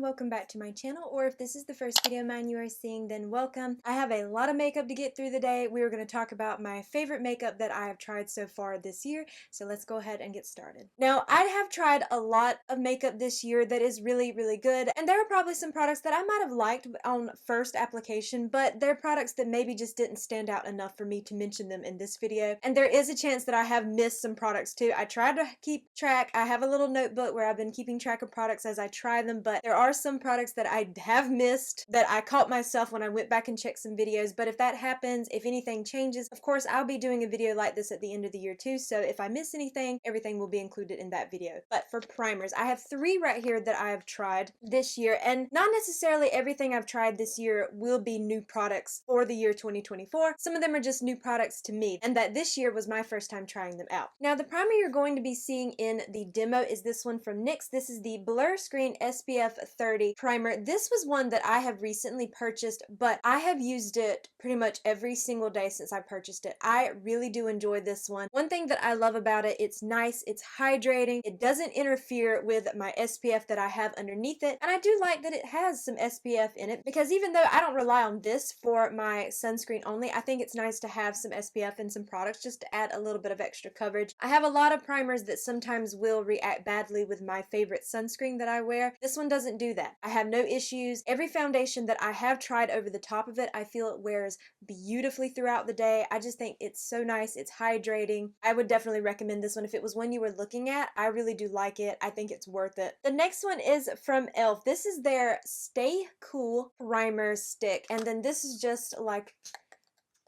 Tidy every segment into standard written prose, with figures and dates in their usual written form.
welcome back to my channel, or if this is the first video of mine you are seeing, then welcome. I have a lot of makeup to get through the day. We are going to talk about my favorite makeup that I have tried so far this year, so let's go ahead and get started. Now, I have tried a lot of makeup this year that is really good, and there are probably some products that I might have liked on first application, but they're products that maybe just didn't stand out enough for me to mention them in this video, and there is a chance that I have missed some products too. I tried to keep track. I have a little notebook where I've been keeping track of products as I try them, but there are some products that I have missed that I caught myself when I went back and checked some videos. But if that happens, if anything changes, of course I'll be doing a video like this at the end of the year too, so if I miss anything, everything will be included in that video. But for primers, I have 3 right here that I have tried this year, and not necessarily everything I've tried this year will be new products for the year 2024. Some of them are just new products to me, and that this year was my first time trying them out. Now, the primer you're going to be seeing in the demo is this one from NYX. This is the Blur Screen SPF 30 primer. This was one that I have recently purchased, but I have used it pretty much every single day since I purchased it. I really do enjoy this one. One thing that I love about it, it's nice, it's hydrating, it doesn't interfere with my SPF that I have underneath it, and I do like that it has some SPF in it, because even though I don't rely on this for my sunscreen only, I think it's nice to have some SPF in some products just to add a little bit of extra coverage. I have a lot of primers that sometimes will react badly with my favorite sunscreen that I wear. This one doesn't do that. I have no issues. Every foundation that I have tried over the top of it, I feel it wears beautifully throughout the day. I just think it's so nice. It's hydrating. I would definitely recommend this one. If it was one you were looking at, I really do like it. I think it's worth it. The next one is from e.l.f. This is their Stay Cool Primer Stick, and then this is just like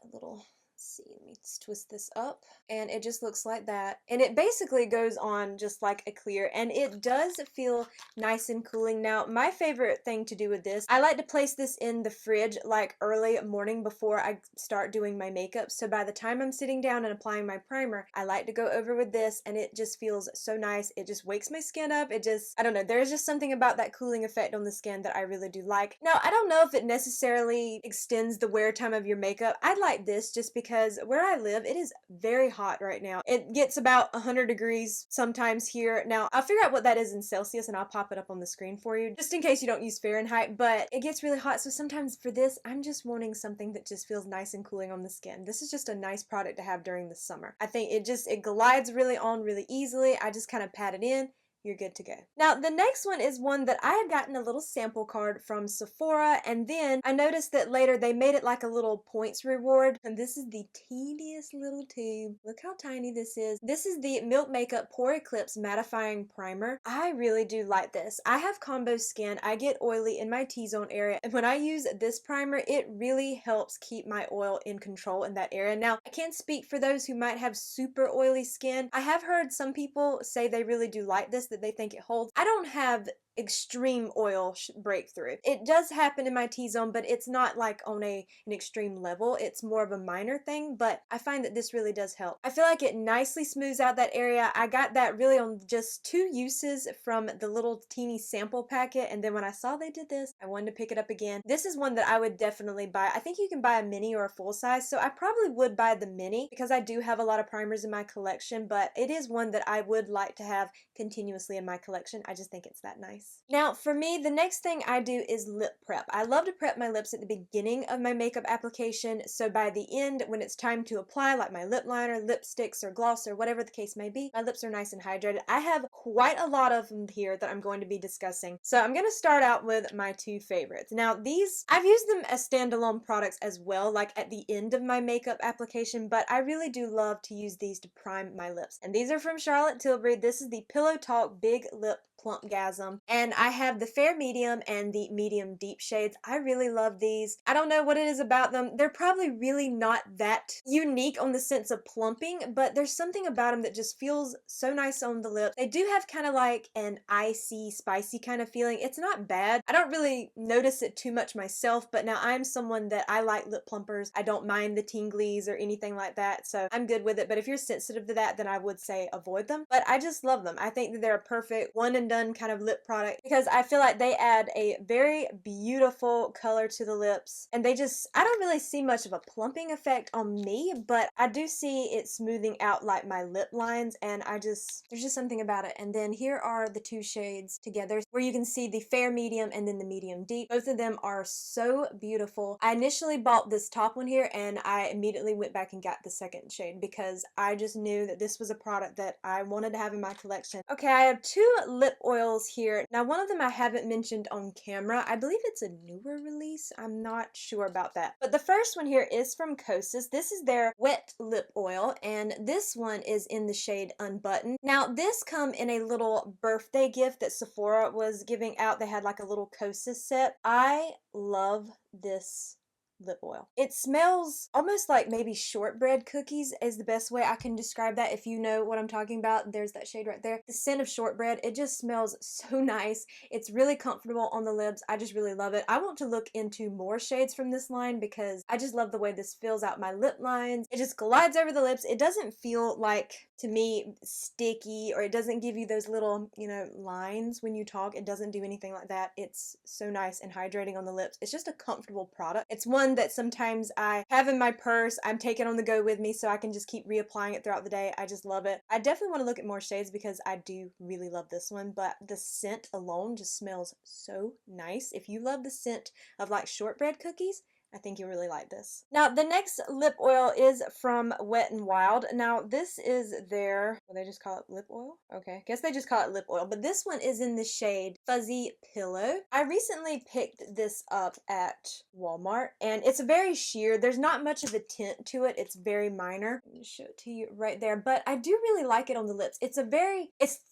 a little... see, let me twist this up, and it just looks like that, and it basically goes on just like a clear, and it does feel nice and cooling. Now, my favorite thing to do with this, I like to place this in the fridge like early morning before I start doing my makeup, so by the time I'm sitting down and applying my primer, I like to go over with this, and it just feels so nice. It just wakes my skin up. It just, I don't know, there's just something about that cooling effect on the skin that I really do like. Now, I don't know if it necessarily extends the wear time of your makeup. I like this just because where I live, it is very hot right now. It gets about 100 degrees sometimes here. Now, I'll figure out what that is in Celsius and I'll pop it up on the screen for you, just in case you don't use Fahrenheit, but it gets really hot, so sometimes for this, I'm just wanting something that just feels nice and cooling on the skin. This is just a nice product to have during the summer. I think it glides really on really easily. I just kind of pat it in. You're good to go. Now, the next one is one that I had gotten a little sample card from Sephora, and then I noticed that later they made it like a little points reward, and this is the teeniest little tube. Look how tiny this is. This is the Milk Makeup Pore Eclipse Mattifying Primer. I really do like this. I have combo skin. I get oily in my T-zone area, and when I use this primer, it really helps keep my oil in control in that area. Now, I can't speak for those who might have super oily skin. I have heard some people say they really do like this, that they think it holds. I don't have extreme oil breakthrough. It does happen in my T-zone, but it's not like on an extreme level. It's more of a minor thing, but I find that this really does help. I feel like it nicely smooths out that area. I got that really on just 2 uses from the little teeny sample packet, and then when I saw they did this, I wanted to pick it up again. This is one that I would definitely buy. I think you can buy a mini or a full size, so I probably would buy the mini because I do have a lot of primers in my collection, but it is one that I would like to have continuously in my collection. I just think it's that nice. Now, for me, the next thing I do is lip prep. I love to prep my lips at the beginning of my makeup application, so by the end, when it's time to apply, like my lip liner, lipsticks, or gloss, or whatever the case may be, my lips are nice and hydrated. I have quite a lot of them here that I'm going to be discussing, so I'm going to start out with my 2 favorites. Now, these, I've used them as standalone products as well, like at the end of my makeup application, but I really do love to use these to prime my lips. And these are from Charlotte Tilbury. This is the Pillow Talk Big Lip Plumpgasm, and I have the fair medium and the medium deep shades. I really love these. I don't know what it is about them. They're probably really not that unique on the sense of plumping, but there's something about them that just feels so nice on the lip. They do have kind of like an icy, spicy kind of feeling. It's not bad. I don't really notice it too much myself, but now I'm someone that I like lip plumpers. I don't mind the tinglies or anything like that, so I'm good with it. But if you're sensitive to that, then I would say avoid them. But I just love them. I think that they're a perfect one and done kind of lip product because I feel like they add a very beautiful color to the lips, and they just, I don't really see much of a plumping effect on me, but I do see it smoothing out like my lip lines, and there's just something about it. And then here are the two shades together where you can see the fair medium and then the medium deep. Both of them are so beautiful. I initially bought this top one here and I immediately went back and got the second shade because I just knew that this was a product that I wanted to have in my collection. Okay, I have two lip oils here. Now one of them I haven't mentioned on camera. I believe it's a newer release. I'm not sure about that. But the first one here is from Kosas. This is their wet lip oil, and this one is in the shade Unbuttoned. Now this come in a little birthday gift that Sephora was giving out. They had like a little Kosas set. I love this lip oil. It smells almost like maybe shortbread cookies is the best way I can describe that. If you know what I'm talking about, there's that shade right there. The scent of shortbread, it just smells so nice. It's really comfortable on the lips. I just really love it. I want to look into more shades from this line because I just love the way this fills out my lip lines. It just glides over the lips. It doesn't feel like, to me, sticky, or it doesn't give you those little, you know, lines when you talk. It doesn't do anything like that. It's so nice and hydrating on the lips. It's just a comfortable product. It's one that sometimes I have in my purse. I'm taking on the go with me so I can just keep reapplying it throughout the day. I just love it. I definitely want to look at more shades because I do really love this one, but the scent alone just smells so nice. If you love the scent of like shortbread cookies, I think you'll really like this. Now, the next lip oil is from Wet n Wild. Now, this is their, well, they just call it lip oil? Okay, I guess they just call it lip oil, but this one is in the shade Fuzzy Pillow. I recently picked this up at Walmart, and it's very sheer. There's not much of a tint to it. It's very minor. Let me show it to you right there, but I do really like it on the lips. It's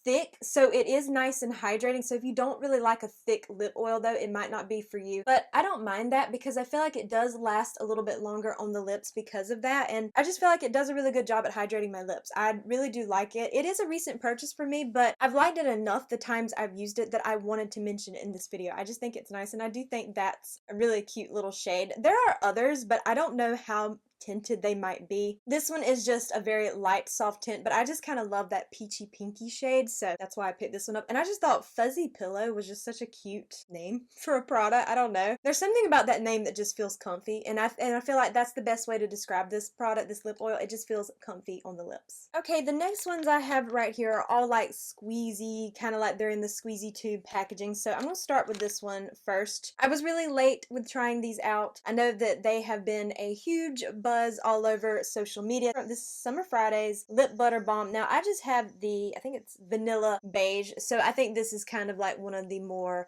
thick, so it is nice and hydrating, so if you don't really like a thick lip oil, though, it might not be for you, but I don't mind that because I feel like it does last a little bit longer on the lips because of that, and I just feel like it does a really good job at hydrating my lips. I really do like it. It is a recent purchase for me, but I've liked it enough the times I've used it that I wanted to mention it in this video. I just think it's nice, and I do think that's a really cute little shade. There are others, but I don't know how tinted they might be. This one is just a very light soft tint, but I just kind of love that peachy pinky shade, so that's why I picked this one up. And I just thought Fuzzy Pillow was just such a cute name for a product. I don't know, there's something about that name that just feels comfy, and I feel like that's the best way to describe this product, this lip oil. It just feels comfy on the lips. Okay, the next ones I have right here are all like squeezy, kind of like they're in the squeezy tube packaging, so I'm gonna start with this one first. I was really late with trying these out. I know that they have been a huge buzz all over social media. This is Summer Fridays Lip Butter Balm. Now I just have the, I think it's vanilla beige, so I think this is kind of like one of the more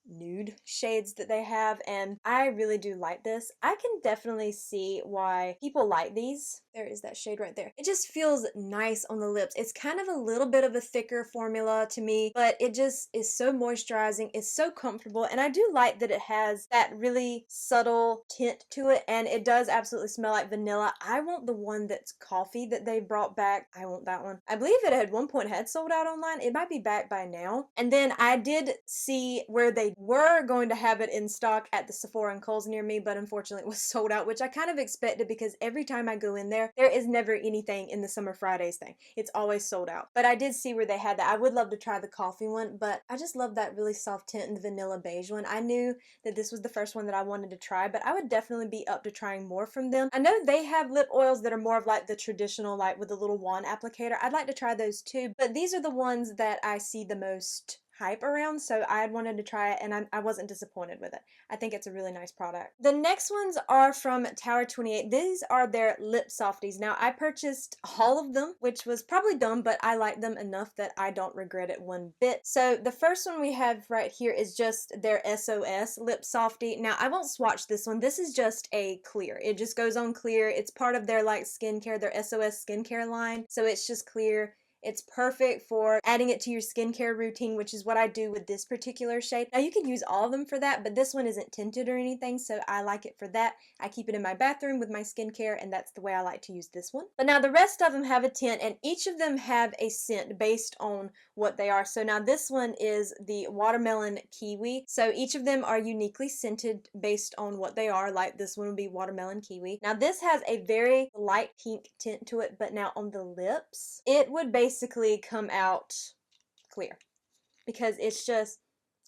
nude shades that they have, and I really do like this. I can definitely see why people like these. There is that shade right there. It just feels nice on the lips. It's kind of a little bit of a thicker formula to me, but it just is so moisturizing. It's so comfortable, and I do like that it has that really subtle tint to it, and it does absolutely smell like vanilla. I want the one that's coffee that they brought back. I want that one. I believe it at one point had sold out online. It might be back by now. And then I did see where they were going to have it in stock at the Sephora and Kohl's near me, but unfortunately it was sold out, which I kind of expected because every time I go in there is never anything in the Summer Fridays thing. It's always sold out. But I did see where they had that. I would love to try the coffee one, but I just love that really soft tint and the vanilla beige one. I knew that this was the first one that I wanted to try, but I would definitely be up to trying more from them. I know they have lip oils that are more of like the traditional, like with the little wand applicator. I'd like to try those too, but these are the ones that I see the most hype around, so I wanted to try it, and I wasn't disappointed with it. I think it's a really nice product. The next ones are from Tower 28. These are their lip softies. Now I purchased all of them, which was probably dumb, but I like them enough that I don't regret it one bit. So the first one we have right here is just their SOS lip softie. Now I won't swatch this one. This is just a clear. It just goes on clear. It's part of their like skincare, their SOS skincare line, so it's just clear. It's perfect for adding it to your skincare routine, which is what I do with this particular shade. Now you can use all of them for that, but this one isn't tinted or anything, so I like it for that. I keep it in my bathroom with my skincare, and that's the way I like to use this one. But now the rest of them have a tint, and each of them have a scent based on what they are. So now this one is the watermelon kiwi. So each of them are uniquely scented based on what they are. Like this one would be watermelon kiwi. Now this has a very light pink tint to it, but now on the lips, it would basically come out clear. because it's just,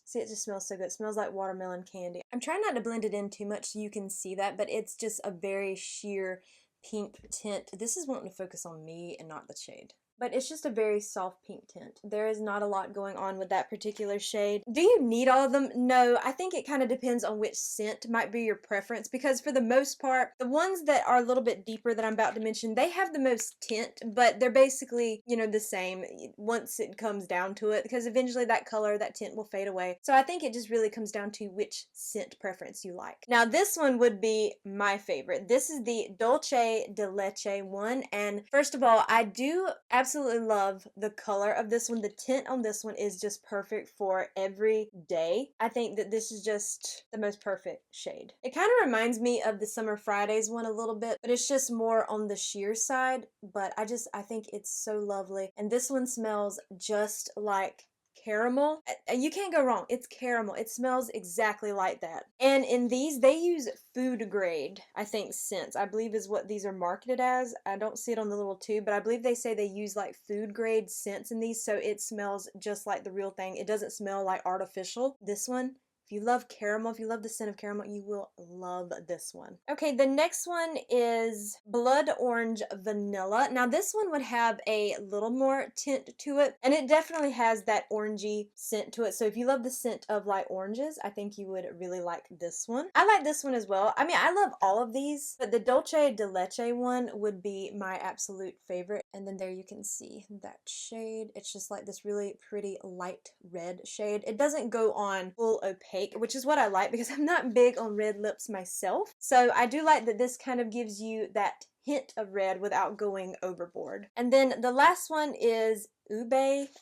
see, it just smells so good. It smells like watermelon candy. I'm trying not to blend it in too much so you can see that, but it's just a very sheer pink tint. This is wanting to focus on me and not the shade. But it's just a very soft pink tint. There is not a lot going on with that particular shade. Do you need all of them? No, I think it kind of depends on which scent might be your preference, because for the most part, the ones that are a little bit deeper that I'm about to mention, they have the most tint, but they're basically, you know, the same once it comes down to it, because eventually that color, that tint will fade away. So I think it just really comes down to which scent preference you like. Now this one would be my favorite. This is the Dolce de Leche one, and first of all, I do absolutely love the color of this one. The tint on this one is just perfect for every day. I think that this is just the most perfect shade. It kind of reminds me of the Summer Fridays one a little bit, but it's just more on the sheer side, but I think it's so lovely. And this one smells just like caramel. You can't go wrong. It's caramel. It smells exactly like that. And in these, they use food grade, I think, scents. I believe is what these are marketed as. I don't see it on the little tube, but I believe they say they use like food grade scents in these, so it smells just like the real thing. It doesn't smell like artificial. This one, if you love caramel, if you love the scent of caramel, you will love this one. Okay, the next one is Blood Orange Vanilla. Now this one would have a little more tint to it, and it definitely has that orangey scent to it. So if you love the scent of light oranges, I think you would really like this one. I like this one as well. I mean, I love all of these, but the Dolce de Leche one would be my absolute favorite. And then there you can see that shade. It's just like this really pretty light red shade. It doesn't go on full opaque, which is what I like because I'm not big on red lips myself. So I do like that this kind of gives you that hint of red without going overboard. And then the last one is Ube,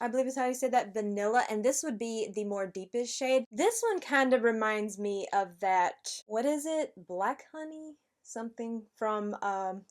I believe is how you say that, Vanilla, and this would be the more deepest shade. This one kind of reminds me of that, what is it, Black Honey? Something from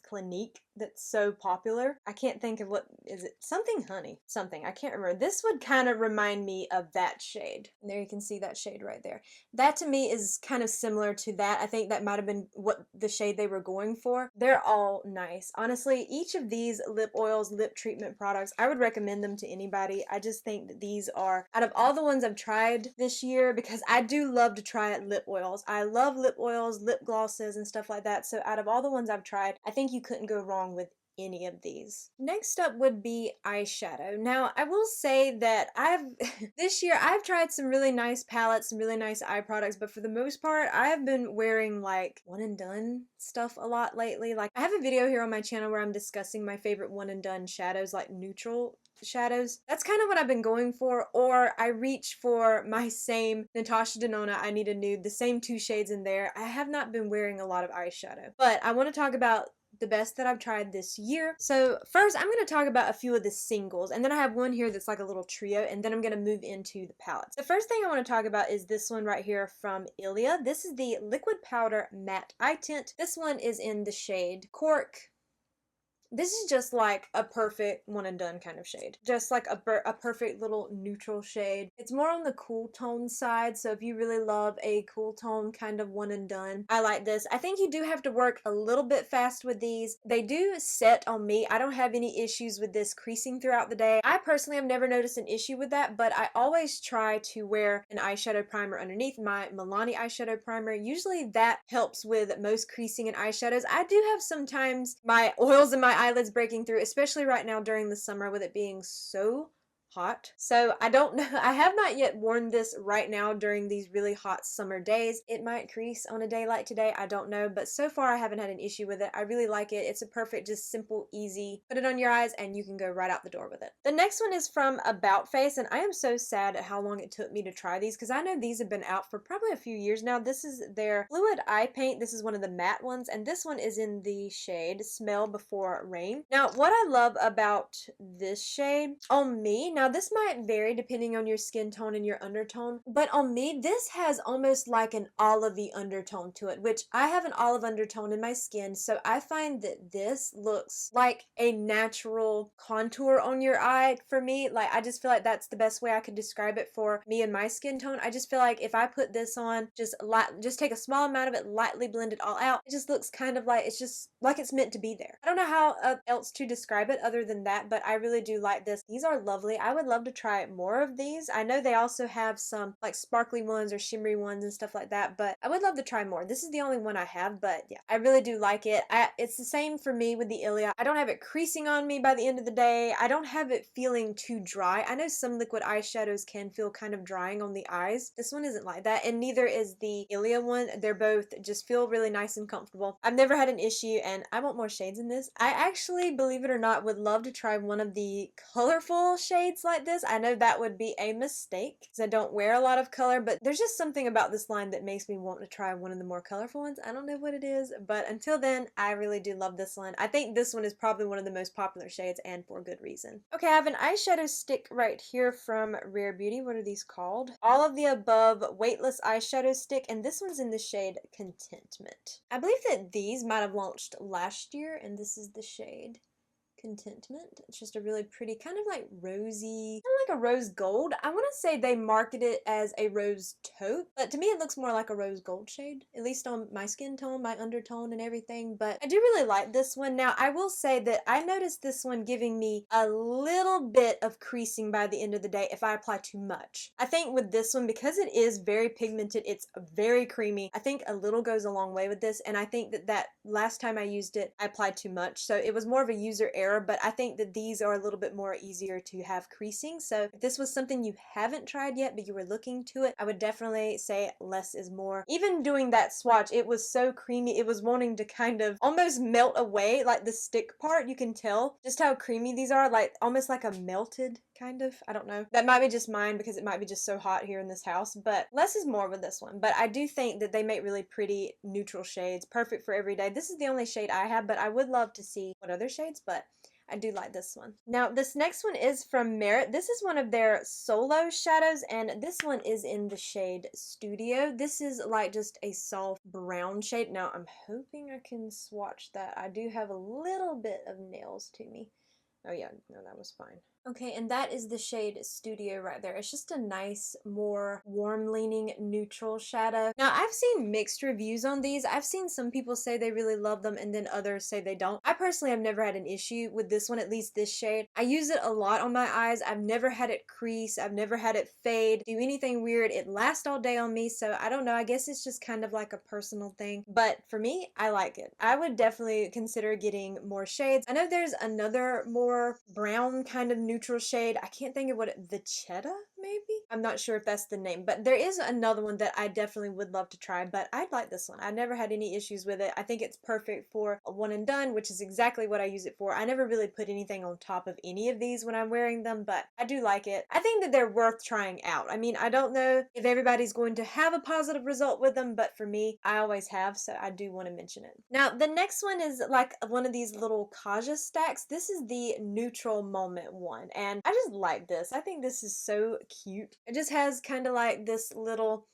Clinique that's so popular. I can't think of what is it, something honey, something, I can't remember. This would kind of remind me of that shade. And there you can see that shade right there. That to me is kind of similar to that. I think that might have been what the shade they were going for. They're all nice. Honestly, each of these lip oils, lip treatment products, I would recommend them to anybody. I just think that these are, out of all the ones I've tried this year, because I do love to try lip oils. I love lip oils, lip glosses, and stuff like that. So out of all the ones I've tried, I think you couldn't go wrong with any of these. Next up would be eyeshadow. Now, I will say that this year I've tried some really nice palettes, some really nice eye products, but for the most part, I have been wearing like one and done stuff a lot lately. Like I have a video here on my channel where I'm discussing my favorite one and done shadows, like neutral shadows. That's kind of what I've been going for, or I reach for my same Natasha Denona I Need a Nude, the same two shades in there. I have not been wearing a lot of eyeshadow, but I want to talk about the best that I've tried this year. So first I'm going to talk about a few of the singles, and then I have one here that's like a little trio, and then I'm going to move into the palettes. The first thing I want to talk about is this one right here from Ilia. This is the Liquid Powder Matte Eye Tint. This one is in the shade Cork. This is just like a perfect one and done kind of shade. Just like a perfect little neutral shade. It's more on the cool tone side, so if you really love a cool tone kind of one and done, I like this. I think you do have to work a little bit fast with these. They do set on me. I don't have any issues with this creasing throughout the day. I personally have never noticed an issue with that, but I always try to wear an eyeshadow primer underneath my Milani eyeshadow primer. Usually that helps with most creasing in eyeshadows. I do have sometimes my oils in my eyelids breaking through, especially right now during the summer with it being so hot. So I don't know, I have not yet worn this right now during these really hot summer days. It might crease on a day like today, I don't know, but so far I haven't had an issue with it. I really like it. It's a perfect, just simple, easy, put it on your eyes and you can go right out the door with it. The next one is from About Face, and I am so sad at how long it took me to try these because I know these have been out for probably a few years now. This is their Fluid Eye Paint. This is one of the matte ones, and this one is in the shade Smell Before Rain. Now, what I love about this shade on me, now this might vary depending on your skin tone and your undertone, but on me, this has almost like an olivey undertone to it, which I have an olive undertone in my skin, so I find that this looks like a natural contour on your eye for me. Like, I just feel like that's the best way I could describe it for me and my skin tone. I just feel like if I put this on, just take a small amount of it, lightly blend it all out, it just looks kind of like, it's just like it's meant to be there. I don't know how else to describe it other than that, but I really do like this. These are lovely. I would love to try more of these. I know they also have some like sparkly ones or shimmery ones and stuff like that, but I would love to try more. This is the only one I have, but yeah, I really do like it. It's the same for me with the Ilia. I don't have it creasing on me by the end of the day. I don't have it feeling too dry. I know some liquid eyeshadows can feel kind of drying on the eyes. This one isn't like that, and neither is the Ilia one. They're both just feel really nice and comfortable. I've never had an issue, and I want more shades in this. I actually, believe it or not, would love to try one of the colorful shades like this. I know that would be a mistake because I don't wear a lot of color, but there's just something about this line that makes me want to try one of the more colorful ones. I don't know what it is, but until then, I really do love this one. I think this one is probably one of the most popular shades, and for good reason. Okay, I have an eyeshadow stick right here from Rare Beauty. What are these called? All of the Above Weightless Eyeshadow Stick, and this one's in the shade Contentment. I believe that these might have launched last year, and this is the shade Contentment. It's just a really pretty, kind of like rosy, kind of like a rose gold. I want to say they market it as a rose taupe, but to me it looks more like a rose gold shade, at least on my skin tone, my undertone and everything. But I do really like this one. Now I will say that I noticed this one giving me a little bit of creasing by the end of the day if I apply too much. I think with this one, because it is very pigmented, it's very creamy, I think a little goes a long way with this, and I think that last time I used it I applied too much, so it was more of a user error. But I think that these are a little bit more easier to have creasing. So if this was something you haven't tried yet but you were looking to it, I would definitely say less is more. Even doing that swatch, it was so creamy, it was wanting to kind of almost melt away, like the stick part. You can tell just how creamy these are, like almost like a melted kind of. I don't know. That might be just mine because it might be just so hot here in this house, but less is more with this one. But I do think that they make really pretty neutral shades, perfect for every day. This is the only shade I have, but I would love to see what other shades, but I do like this one. Now, this next one is from Merit. This is one of their solo shadows, and this one is in the shade Studio. This is like just a soft brown shade. Now, I'm hoping I can swatch that. I do have a little bit of nails to me. Oh yeah, no, that was fine. Okay, and that is the shade Studio right there. It's just a nice, more warm-leaning neutral shadow. Now, I've seen mixed reviews on these. I've seen some people say they really love them and then others say they don't. I personally have never had an issue with this one, at least this shade. I use it a lot on my eyes. I've never had it crease. I've never had it fade, do anything weird. It lasts all day on me, so I don't know. I guess it's just kind of like a personal thing. But for me, I like it. I would definitely consider getting more shades. I know there's another more brown kind of neutral shade. I can't think of what Vachetta, maybe? I'm not sure if that's the name, but there is another one that I definitely would love to try, but I'd like this one. I never had any issues with it. I think it's perfect for a one and done, which is exactly what I use it for. I never really put anything on top of any of these when I'm wearing them, but I do like it. I think that they're worth trying out. I mean, I don't know if everybody's going to have a positive result with them, but for me, I always have, so I do want to mention it. Now, the next one is like one of these little Kaja stacks. This is the Neutral Moment one, and I just like this. I think this is so cute. It just has kind of like this little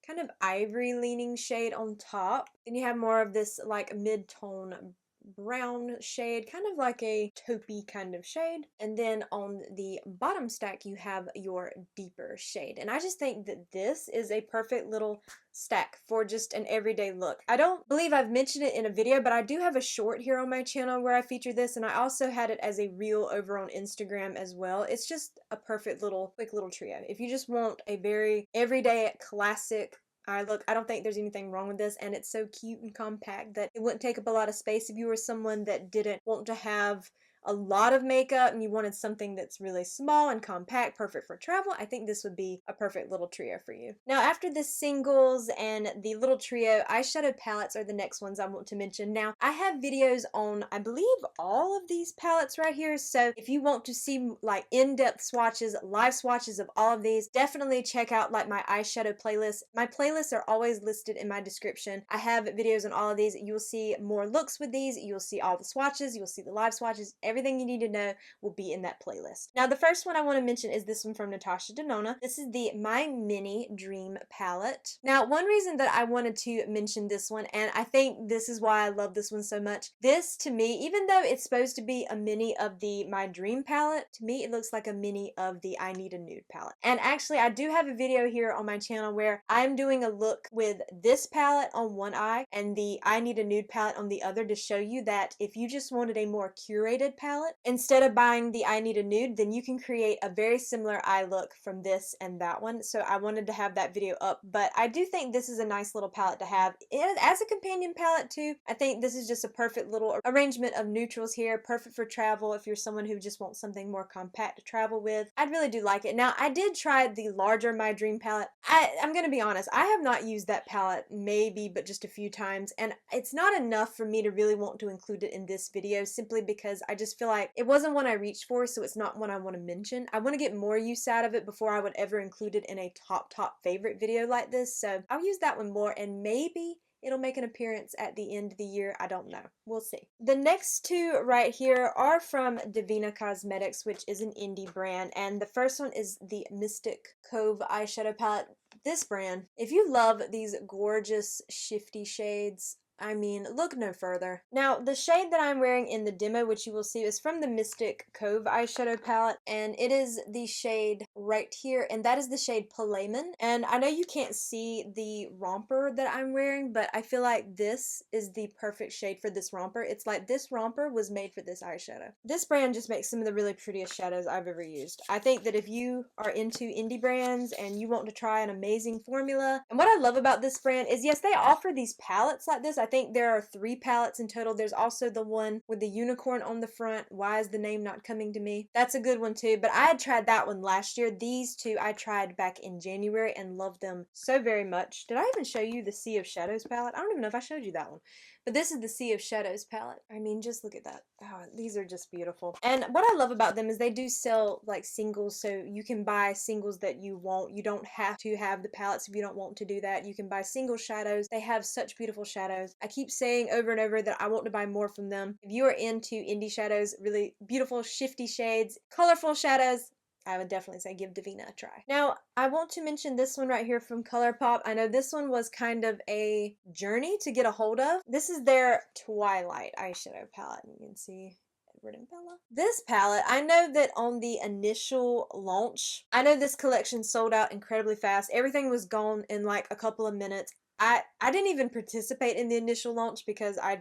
kind of ivory leaning shade on top. Then you have more of this like mid-tone brown shade, kind of like a taupey kind of shade. And then on the bottom stack, you have your deeper shade. And I just think that this is a perfect little stack for just an everyday look. I don't believe I've mentioned it in a video, but I do have a short here on my channel where I feature this, and I also had it as a reel over on Instagram as well. It's just a perfect little, quick little trio. If you just want a very everyday classic eye look, I don't think there's anything wrong with this, and it's so cute and compact that it wouldn't take up a lot of space. If you were someone that didn't want to have a lot of makeup and you wanted something that's really small and compact, perfect for travel, I think this would be a perfect little trio for you. Now, after the singles and the little trio, eyeshadow palettes are the next ones I want to mention. Now, I have videos on, I believe, all of these palettes right here, so if you want to see like in-depth swatches, live swatches of all of these, definitely check out like my eyeshadow playlist. My playlists are always listed in my description. I have videos on all of these. You'll see more looks with these, you'll see all the swatches, you'll see the live swatches, everything you need to know will be in that playlist. Now, the first one I want to mention is this one from Natasha Denona. This is the My Mini Dream palette. Now, one reason that I wanted to mention this one, and I think this is why I love this one so much, this to me, even though it's supposed to be a mini of the My Dream palette, to me it looks like a mini of the I Need a Nude palette. And actually, I do have a video here on my channel where I'm doing a look with this palette on one eye and the I Need a Nude palette on the other to show you that if you just wanted a more curated palette, palette, instead of buying the I Need a Nude, then you can create a very similar eye look from this and that one. So I wanted to have that video up, but I do think this is a nice little palette to have as a companion palette too. I think this is just a perfect little arrangement of neutrals here, perfect for travel if you're someone who just wants something more compact to travel with. I really do like it. Now, I did try the larger My Dream palette. I'm gonna be honest, I have not used that palette maybe but just a few times, and it's not enough for me to really want to include it in this video, simply because I just feel like it wasn't one I reached for, so it's not one I want to mention. I want to get more use out of it before I would ever include it in a top favorite video like this, so I'll use that one more, and maybe it'll make an appearance at the end of the year. I don't know. We'll see. The next two right here are from Divina Cosmetics, which is an indie brand, and the first one is the Mystic Cove eyeshadow palette. This brand, if you love these gorgeous shifty shades, I mean, look no further. Now, the shade that I'm wearing in the demo, which you will see, is from the Mystic Cove eyeshadow palette, and it is the shade right here, and that is the shade Palemon. And I know you can't see the romper that I'm wearing, but I feel like this is the perfect shade for this romper. It's like this romper was made for this eyeshadow. This brand just makes some of the really prettiest shadows I've ever used. I think that if you are into indie brands and you want to try an amazing formula, and what I love about this brand is, yes, they offer these palettes like this. I think there are 3 palettes in total. There's also the one with the unicorn on the front. Why is the name not coming to me? That's a good one too, but I had tried that one last year. These two I tried back in January and loved them so very much. Did I even show you the Sea of Shadows palette? I don't even know if I showed you that one. But this is the Sea of Shadows palette. I mean, just look at that. Oh, these are just beautiful. And what I love about them is they do sell like singles, so you can buy singles that you want. You don't have to have the palettes if you don't want to do that. You can buy single shadows. They have such beautiful shadows. I keep saying over and over that I want to buy more from them. If you are into indie shadows, really beautiful shifty shades, colorful shadows, I would definitely say give Divina a try. Now, I want to mention this one right here from ColourPop. I know this one was kind of a journey to get a hold of. This is their Twilight eyeshadow palette. You can see Edward and Bella. This palette, I know that on the initial launch, I know this collection sold out incredibly fast. Everything was gone in like a couple of minutes. I didn't even participate in the initial launch because I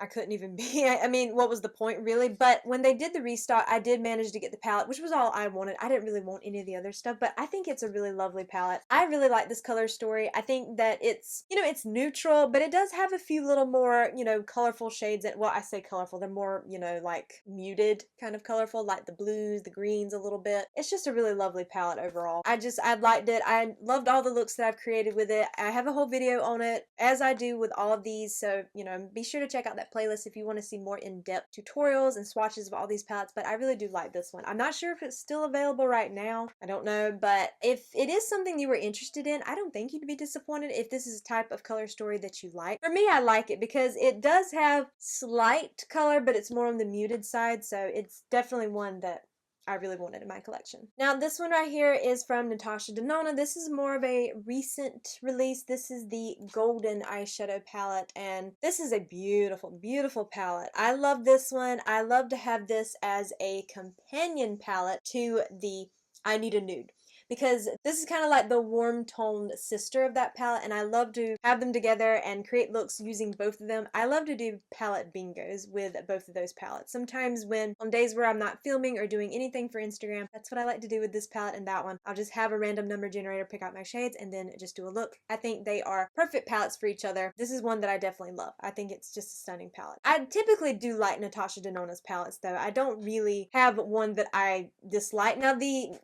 couldn't even be. I mean, what was the point really? But when they did the restock, I did manage to get the palette, which was all I wanted. I didn't really want any of the other stuff, but I think it's a really lovely palette. I really like this color story. I think that it's, you know, it's neutral, but it does have a few little more, you know, colorful shades. Well, I say colorful, they're more, you know, like muted kind of colorful, like the blues, the greens a little bit. It's just a really lovely palette overall. I liked it. I loved all the looks that I've created with it. I have a whole video on it, as I do with all of these, so you know, be sure to check out that playlist if you want to see more in-depth tutorials and swatches of all these palettes. But I really do like this one. I'm not sure if it's still available right now, I don't know, but if it is something you were interested in, I don't think you'd be disappointed if this is a type of color story that you like. For me, I like it because it does have slight color, but it's more on the muted side, so it's definitely one that I really wanted in my collection. Now, this one right here is from Natasha Denona. This is more of a recent release. This is the Golden eyeshadow palette, and this is a beautiful, beautiful palette. I love this one. I love to have this as a companion palette to the I Need a Nude, because this is kind of like the warm toned sister of that palette, and I love to have them together and create looks using both of them. I love to do palette bingos with both of those palettes. Sometimes when on days where I'm not filming or doing anything for Instagram, that's what I like to do with this palette and that one. I'll just have a random number generator pick out my shades and then just do a look. I think they are perfect palettes for each other. This is one that I definitely love. I think it's just a stunning palette. I typically do like Natasha Denona's palettes though. I don't really have one that I dislike. Now the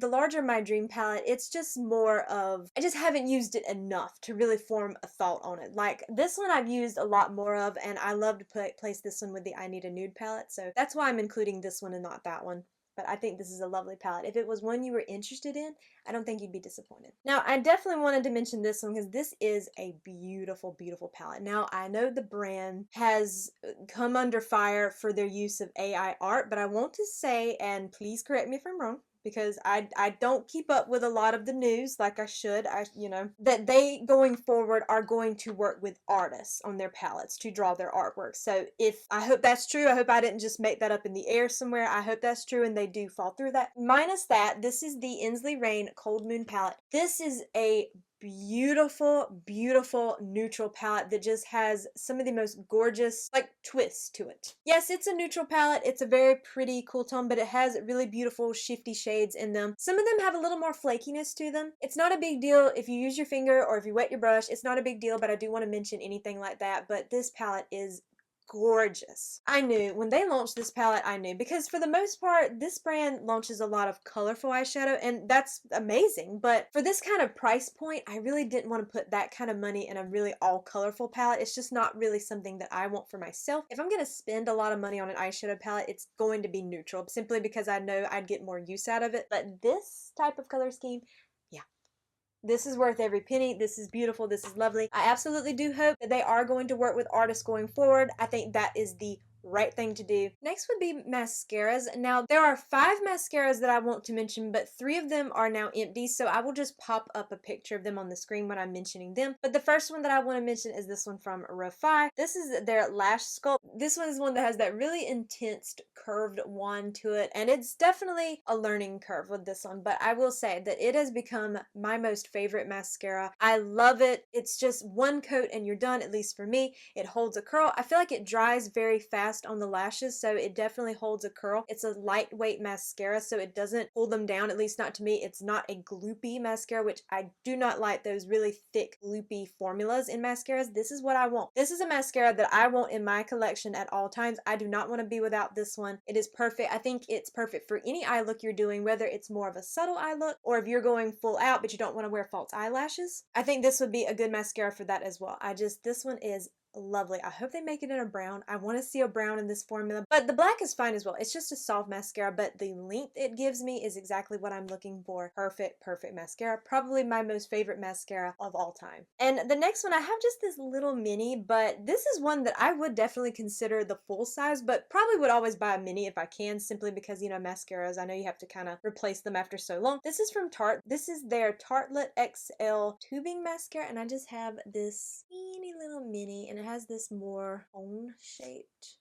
larger My Dream palette, it's just more of, I just haven't used it enough to really form a thought on it. Like this one I've used a lot more of, and I love to place this one with the I Need a Nude palette, so that's why I'm including this one and not that one. But I think this is a lovely palette. If it was one you were interested in, I don't think you'd be disappointed. Now, I definitely wanted to mention this one because this is a beautiful, beautiful palette. Now, I know the brand has come under fire for their use of AI art, but I want to say, and please correct me if I'm wrong, because I don't keep up with a lot of the news like I should. You know, that they going forward are going to work with artists on their palettes to draw their artwork. So I hope that's true. I hope I didn't just make that up in the air somewhere. I hope that's true and they do fall through that. Minus that, this is the Inslee Rain Cold Moon palette. This is a beautiful, beautiful neutral palette that just has some of the most gorgeous, like, twists to it. Yes, it's a neutral palette. It's a very pretty cool tone, but it has really beautiful shifty shades in them. Some of them have a little more flakiness to them. It's not a big deal if you use your finger or if you wet your brush. It's not a big deal, but I do want to mention anything like that. But this palette is gorgeous. I knew when they launched this palette, I knew, because for the most part this brand launches a lot of colorful eyeshadow, and that's amazing, but for this kind of price point I really didn't want to put that kind of money in a really all colorful palette. It's just not really something that I want for myself. If I'm going to spend a lot of money on an eyeshadow palette, it's going to be neutral, simply because I know I'd get more use out of it. But this type of color scheme, yeah, this is worth every penny. This is beautiful. This is lovely. I absolutely do hope that they are going to work with artists going forward. I think that is the right thing to do. Next would be mascaras. Now, there are 5 mascaras that I want to mention, but 3 of them are now empty, so I will just pop up a picture of them on the screen when I'm mentioning them. But the first one that I want to mention is this one from Refi. This is their lash sculpt. This one is one that has that really intense curved wand to it, and it's definitely a learning curve with this one, but I will say that it has become my most favorite mascara. I love it. It's just one coat and you're done, at least for me. It holds a curl. I feel like it dries very fast on the lashes, so it definitely holds a curl. It's a lightweight mascara, so it doesn't pull them down, at least not to me. It's not a gloopy mascara, which I do not like those really thick gloopy formulas in mascaras. This is what I want. This is a mascara that I want in my collection at all times. I do not want to be without this one. It is perfect. I think it's perfect for any eye look you're doing, whether it's more of a subtle eye look or if you're going full out but you don't want to wear false eyelashes. I think this would be a good mascara for that as well. This one is lovely. I hope they make it in a brown. I want to see a brown in this formula, but the black is fine as well. It's just a soft mascara, but the length it gives me is exactly what I'm looking for. Perfect, perfect mascara. Probably my most favorite mascara of all time. And the next one, I have just this little mini, but this is one that I would definitely consider the full size, but probably would always buy a mini if I can, simply because, you know, mascaras, I know you have to kind of replace them after so long. This is from Tarte. This is their Tartelette XL tubing mascara, and I just have this teeny little mini, and it has this more cone shaped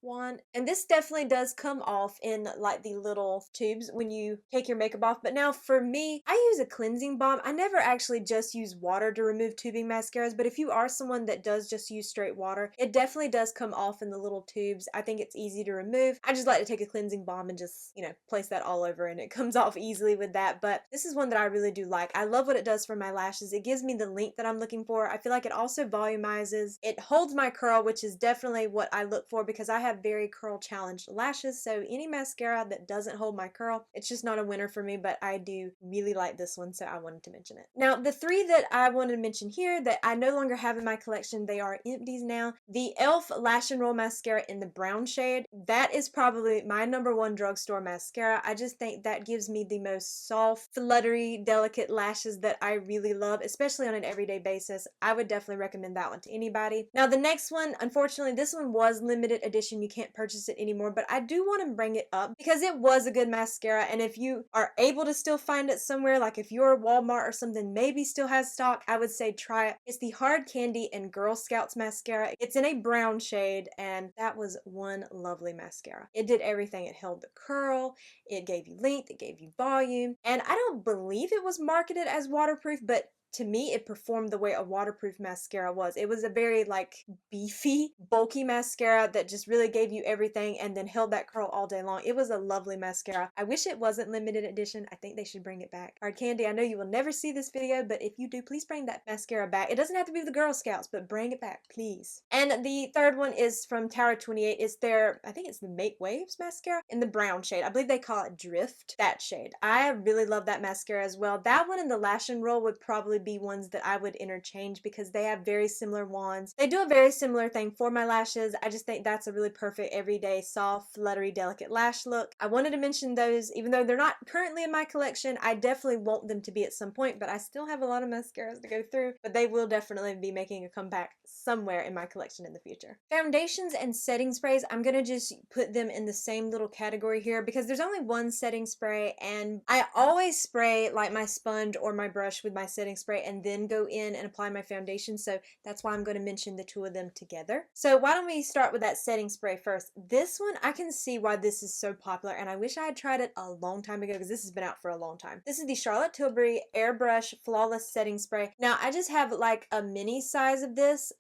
one, and this definitely does come off in like the little tubes when you take your makeup off. But now for me, I use a cleansing balm. I never actually just use water to remove tubing mascaras, but if you are someone that does just use straight water, it definitely does come off in the little tubes. I think it's easy to remove. I just like to take a cleansing balm and just, you know, place that all over, and it comes off easily with that. But this is one that I really do like. I love what it does for my lashes. It gives me the length that I'm looking for. I feel like it also volumizes. It holds my curl, which is definitely what I look for because I have very curl challenged lashes, so any mascara that doesn't hold my curl, it's just not a winner for me. But I do really like this one, so I wanted to mention it. Now, the 3 that I wanted to mention here that I no longer have in my collection, they are empties now. The e.l.f. Lash and Roll Mascara in the brown shade, that is probably my #1 drugstore mascara. I just think that gives me the most soft, fluttery, delicate lashes that I really love, especially on an everyday basis. I would definitely recommend that one to anybody. Now, the next one, unfortunately, this one was limited edition. You can't purchase it anymore, but I do want to bring it up because it was a good mascara, and if you are able to still find it somewhere, like if your Walmart or something maybe still has stock, I would say try it. It's the Hard Candy and Girl Scouts mascara. It's in a brown shade, and that was one lovely mascara. It did everything. It held the curl, it gave you length, it gave you volume, and I don't believe it was marketed as waterproof, but to me, it performed the way a waterproof mascara was. It was a very like beefy, bulky mascara that just really gave you everything and then held that curl all day long. It was a lovely mascara. I wish it wasn't limited edition. I think they should bring it back. Hard Candy, I know you will never see this video, but if you do, please bring that mascara back. It doesn't have to be the Girl Scouts, but bring it back, please. And the third one is from Tower 28. It's their, I think it's the Make Waves mascara in the brown shade. I believe they call it Drift, that shade. I really love that mascara as well. That one and the Lash and Roll would probably be ones that I would interchange because they have very similar wands. They do a very similar thing for my lashes. I just think that's a really perfect everyday soft, fluttery, delicate lash look. I wanted to mention those even though they're not currently in my collection. I definitely want them to be at some point, but I still have a lot of mascaras to go through, but they will definitely be making a comeback somewhere in my collection in the future. Foundations and setting sprays, I'm gonna just put them in the same little category here because there's only one setting spray, and I always spray like my sponge or my brush with my setting spray spray and then go in and apply my foundation. So that's why I'm going to mention the two of them together. So why don't we start with that setting spray first. This one, I can see why this is so popular, and I wish I had tried it a long time ago because this has been out for a long time. This is the Charlotte Tilbury Airbrush Flawless Setting Spray. Now, I just have like a mini size of this.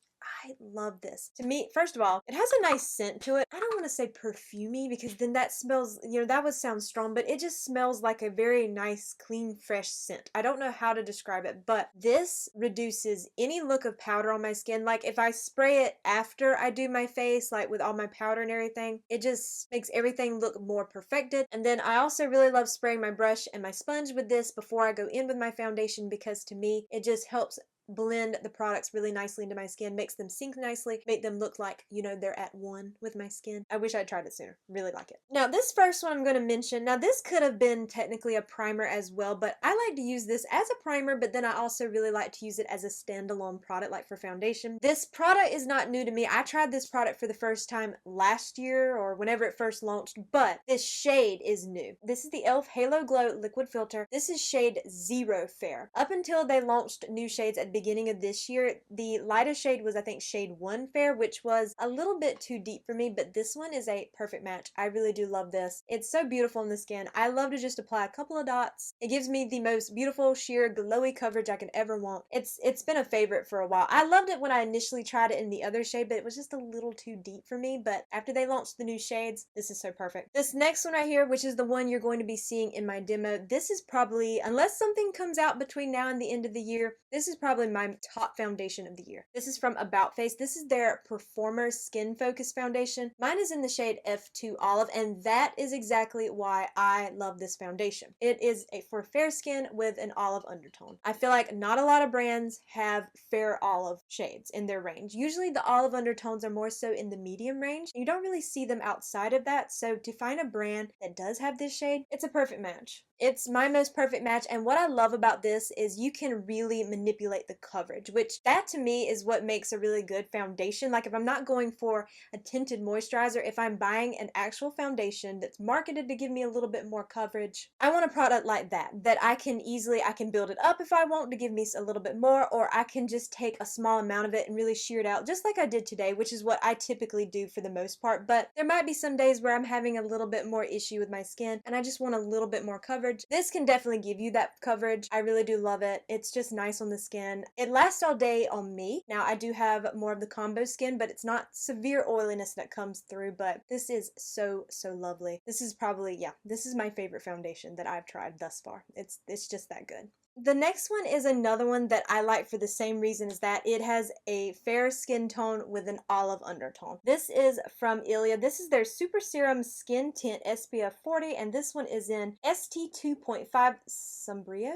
I love this. To me, first of all, it has a nice scent to it. I don't want to say perfumey because then that smells, that would sound strong, but it just smells like a very nice, clean, fresh scent. I don't know how to describe it, but this reduces any look of powder on my skin. Like if I spray it after I do my face, like with all my powder and everything, it just makes everything look more perfected. And then I also really love spraying my brush and my sponge with this before I go in with my foundation because to me, it just helps blend the products really nicely into my skin, makes them sync nicely, make them look like, they're at one with my skin. I wish I'd tried it sooner. Really like it. Now, this first one I'm going to mention, now this could have been technically a primer as well, but I like to use this as a primer, but then I also really like to use it as a standalone product, like for foundation. This product is not new to me. I tried this product for the first time last year or whenever it first launched, but this shade is new. This is the e.l.f. Halo Glow Liquid Filter. This is shade 0 Fair. Up until they launched new shades at the beginning of this year, the lightest shade was I think shade 1 Fair, which was a little bit too deep for me, but this one is a perfect match. I really do love this. It's so beautiful in the skin. I love to just apply a couple of dots. It gives me the most beautiful, sheer, glowy coverage I could ever want. It's been a favorite for a while. I loved it when I initially tried it in the other shade, but it was just a little too deep for me, but after they launched the new shades, this is so perfect. This next one right here, which is the one you're going to be seeing in my demo, this is probably, unless something comes out between now and the end of the year, this is probably my top foundation of the year. This is from About Face. This is their Performer Skin Focus Foundation. Mine is in the shade F2 Olive, and that is exactly why I love this foundation. It is for fair skin with an olive undertone. I feel like not a lot of brands have fair olive shades in their range. Usually the olive undertones are more so in the medium range. You don't really see them outside of that, so to find a brand that does have this shade, it's a perfect match. It's my most perfect match, and what I love about this is you can really manipulate the coverage, which that to me is what makes a really good foundation. Like if I'm not going for a tinted moisturizer, if I'm buying an actual foundation that's marketed to give me a little bit more coverage, I want a product like that I can build it up if I want to give me a little bit more, or I can just take a small amount of it and really shear it out just like I did today, which is what I typically do for the most part. But there might be some days where I'm having a little bit more issue with my skin and I just want a little bit more coverage. This can definitely give you that coverage. I really do love it. It's just nice on the skin. It lasts all day on me. Now I do have more of the combo skin, but it's not severe oiliness that comes through, but this is so lovely. This is probably, this is my favorite foundation that I've tried thus far. It's just that good. The next one is another one that I like for the same reason as that. It has a fair skin tone with an olive undertone. This is from Ilia. This is their Super Serum Skin Tint SPF 40, and this one is in ST 2.5 Sombrio.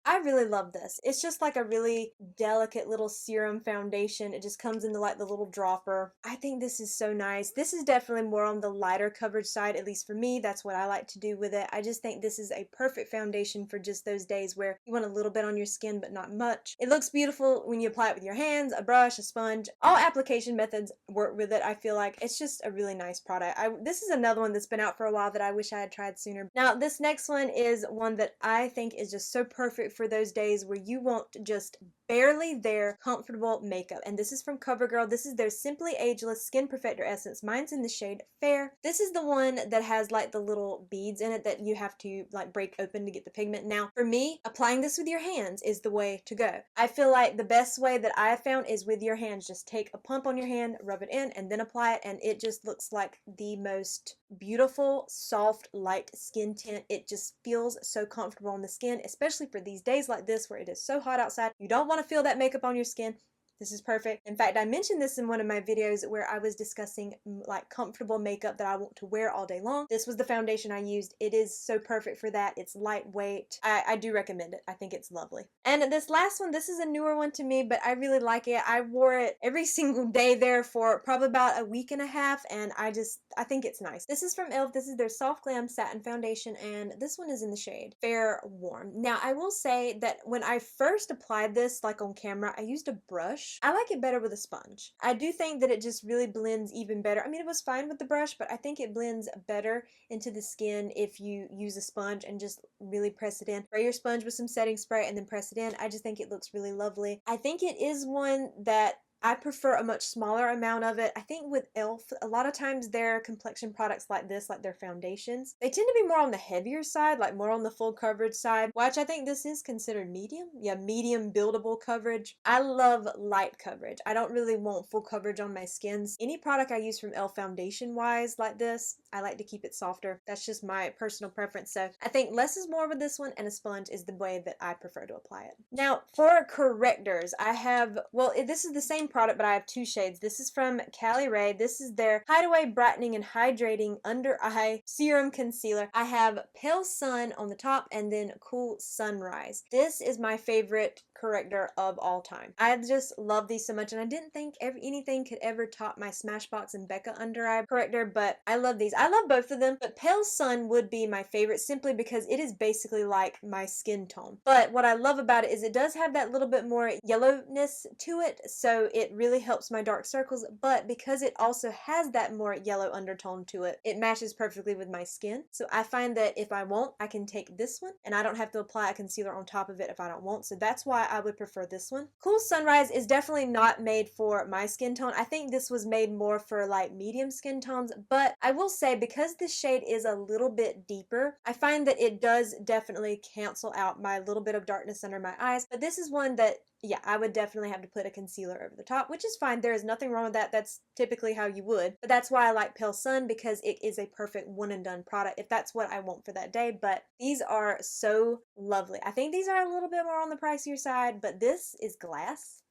I really love this. It's just like a really delicate little serum foundation. It just comes in like the little dropper. I think this is so nice. This is definitely more on the lighter coverage side, at least for me. That's what I like to do with it. I just think this is a perfect foundation for just those days where you want a little bit on your skin but not much. It looks beautiful when you apply it with your hands, a brush, a sponge. All application methods work with it. I feel like it's just a really nice product. This is another one that's been out for a while that I wish I had tried sooner. Now this next one is one that I think is just so perfect for those days where you want just barely there comfortable makeup, and this is from CoverGirl. This is their Simply Ageless Skin Perfector Essence. Mine's in the shade Fair. This is the one that has like the little beads in it that you have to like break open to get the pigment. Now for me, applying this with your hands is the way to go. I feel like the best way that I have found is with your hands. Just take a pump on your hand, rub it in, and then apply it, and it just looks like the most beautiful, soft, light skin tint. It just feels so comfortable on the skin, especially for these days like this where it is so hot outside. You don't want to feel that makeup on your skin. This is perfect. In fact, I mentioned this in one of my videos where I was discussing like comfortable makeup that I want to wear all day long. This was the foundation I used. It is so perfect for that. It's lightweight. I do recommend it. I think it's lovely. And this last one, this is a newer one to me, but I really like it. I wore it every single day there for probably about a week and a half, and I think it's nice. This is from e.l.f. This is their Soft Glam Satin Foundation, and this one is in the shade Fair Warm. Now, I will say that when I first applied this, like on camera, I used a brush brush. I like it better with a sponge. I do think that it just really blends even better. I mean, it was fine with the brush, but I think it blends better into the skin if you use a sponge and just really press it in. Spray your sponge with some setting spray and then press it in. I just think it looks really lovely. I think it is one that I prefer a much smaller amount of it. I think with e.l.f., a lot of times their complexion products like this, like their foundations, they tend to be more on the heavier side, like more on the full coverage side, which I think this is considered medium. Yeah, medium buildable coverage. I love light coverage. I don't really want full coverage on my skins. Any product I use from e.l.f. foundation wise like this, I like to keep it softer. That's just my personal preference. So I think less is more with this one, and a sponge is the way that I prefer to apply it. Now for correctors, I have, well, this is the same product, but I have two shades. This is from Cali Ray. This is their Hideaway Brightening and Hydrating Under Eye Serum Concealer. I have Pale Sun on the top and then Cool Sunrise. This is my favorite corrector of all time. I just love these so much, and I didn't think anything could ever top my Smashbox and Becca Under Eye corrector, but I love these. I love both of them, but Pale Sun would be my favorite simply because it is basically like my skin tone. But what I love about it is it does have that little bit more yellowness to it, so it really helps my dark circles, but because it also has that more yellow undertone to it, it matches perfectly with my skin. So I find that if I want, I can take this one and I don't have to apply a concealer on top of it if I don't want. So that's why I would prefer this one. Cool Sunrise is definitely not made for my skin tone. I think this was made more for like medium skin tones, but I will say because this shade is a little bit deeper, I find that it does definitely cancel out my little bit of darkness under my eyes. But this is one that, yeah, I would definitely have to put a concealer over the top, which is fine. There is nothing wrong with that. That's typically how you would. But that's why I like Pale Sun, because it is a perfect one and done product if that's what I want for that day. But these are so lovely. I think these are a little bit more on the pricier side, but this is glass,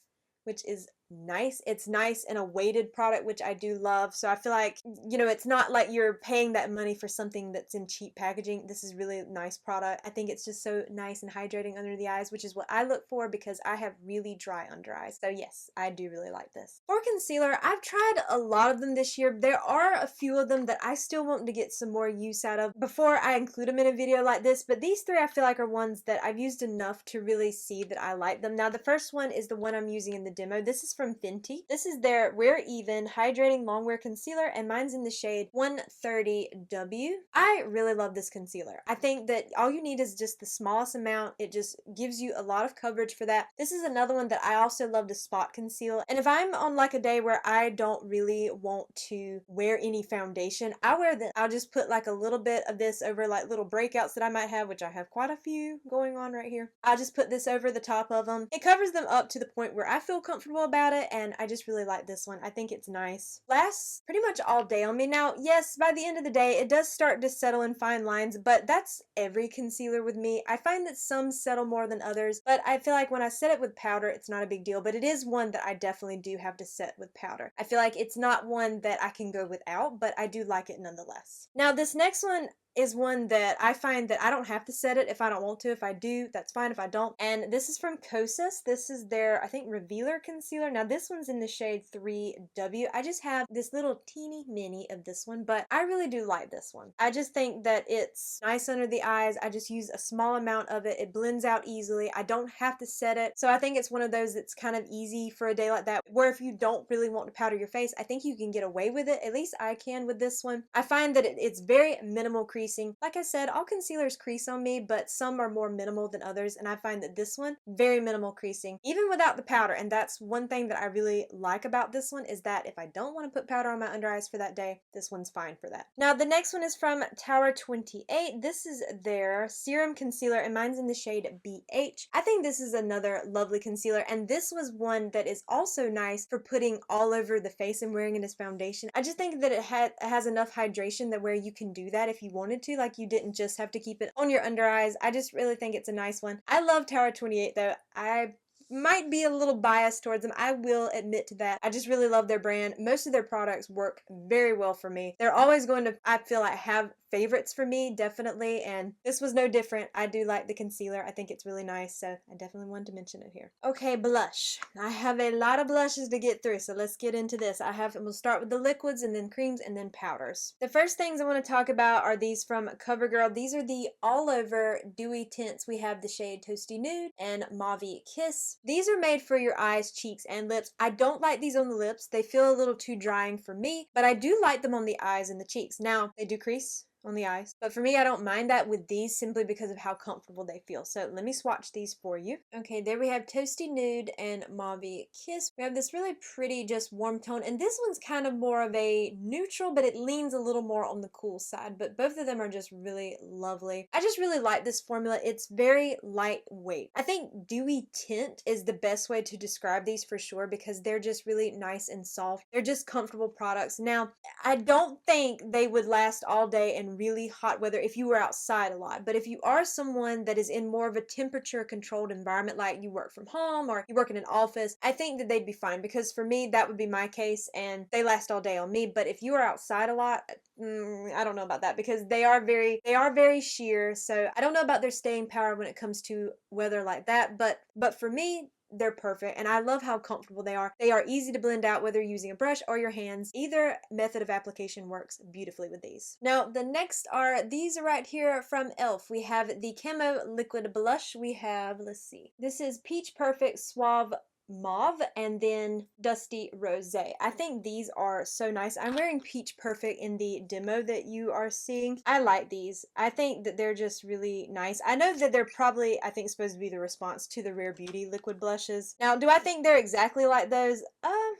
which is nice. It's nice in a weighted product, which I do love. So I feel like, you know, it's not like you're paying that money for something that's in cheap packaging. This is really nice product. I think it's just so nice and hydrating under the eyes, which is what I look for because I have really dry under eyes. So yes, I do really like this. For concealer, I've tried a lot of them this year. There are a few of them that I still want to get some more use out of before I include them in a video like this, but these three I feel like are ones that I've used enough to really see that I like them. Now the first one is the one I'm using in the demo. This is from Fenty. This is their Wear Even Hydrating Longwear Concealer, and mine's in the shade 130W. I really love this concealer. I think that all you need is just the smallest amount. It just gives you a lot of coverage for that. This is another one that I also love to spot conceal, and if I'm on like a day where I don't really want to wear any foundation, I'll just put like a little bit of this over like little breakouts that I might have, which I have quite a few going on right here. I'll just put this over the top of them. It covers them up to the point where I feel comfortable about it, and I just really like this one. I think it's nice. Lasts pretty much all day on me. Now, yes, by the end of the day, it does start to settle in fine lines, but that's every concealer with me. I find that some settle more than others, but I feel like when I set it with powder, it's not a big deal, but it is one that I definitely do have to set with powder. I feel like it's not one that I can go without, but I do like it nonetheless. Now, this next one is one that I find that I don't have to set it if I don't want to. If I do, that's fine. If I don't. And this is from Kosas. This is their, I think, Revealer Concealer. Now this one's in the shade 3W. I just have this little teeny mini of this one, but I really do like this one. I just think that it's nice under the eyes. I just use a small amount of it. It blends out easily. I don't have to set it. So I think it's one of those that's kind of easy for a day like that, where if you don't really want to powder your face, I think you can get away with it. At least I can with this one. I find that it's very minimal creasing. Like I said, all concealers crease on me, but some are more minimal than others, and I find that this one, very minimal creasing, even without the powder. And that's one thing that I really like about this one, is that if I don't want to put powder on my under eyes for that day, this one's fine for that. Now the next one is from Tower 28. This is their Serum Concealer, and mine's in the shade BH. I think this is another lovely concealer, and this was one that is also nice for putting all over the face and wearing it as foundation. I just think that it has enough hydration that where you can do that if you wanted to, like you didn't just have to keep it on your under eyes. I just really think it's a nice one. I love Tower 28 though. I might be a little biased towards them. I will admit to that. I just really love their brand. Most of their products work very well for me. They're always going to, I feel like, have favorites for me, definitely, and this was no different. I do like the concealer. I think it's really nice, so I definitely wanted to mention it here. Okay, blush. I have a lot of blushes to get through, so let's get into this. We'll start with the liquids and then creams and then powders. The first things I want to talk about are these from CoverGirl. These are the all over dewy tints. We have the shade Toasty Nude and Mauve Kiss. These are made for your eyes, cheeks, and lips. I don't like these on the lips. They feel a little too drying for me, but I do like them on the eyes and the cheeks. Now, they do crease on the eyes, but for me, I don't mind that with these simply because of how comfortable they feel. So let me swatch these for you. Okay, there we have Toasty Nude and Mauve Kiss. We have this really pretty, just warm tone, and this one's kind of more of a neutral, but it leans a little more on the cool side, but both of them are just really lovely. I just really like this formula. It's very lightweight. I think dewy tint is the best way to describe these for sure because they're just really nice and soft. They're just comfortable products. Now, I don't think they would last all day in really hot weather if you were outside a lot, but if you are someone that is in more of a temperature controlled environment, like you work from home or you work in an office, I think that they'd be fine because for me, that would be my case and they last all day on me. But if you are outside a lot, I don't know about that because they are very sheer. So I don't know about their staying power when it comes to weather like that, but for me, they're perfect and I love how comfortable they are. They are easy to blend out whether you're using a brush or your hands. Either method of application works beautifully with these. Now the next are these right here from e.l.f. We have the Camo Liquid Blush. We have, let's see, this is Peach Perfect Suave Mauve and then Dusty Rose. I think these are so nice. I'm wearing Peach Perfect in the demo that you are seeing. I like these. I think that they're just really nice. I know that they're probably, I think, supposed to be the response to the Rare Beauty liquid blushes. Now, do I think they're exactly like those?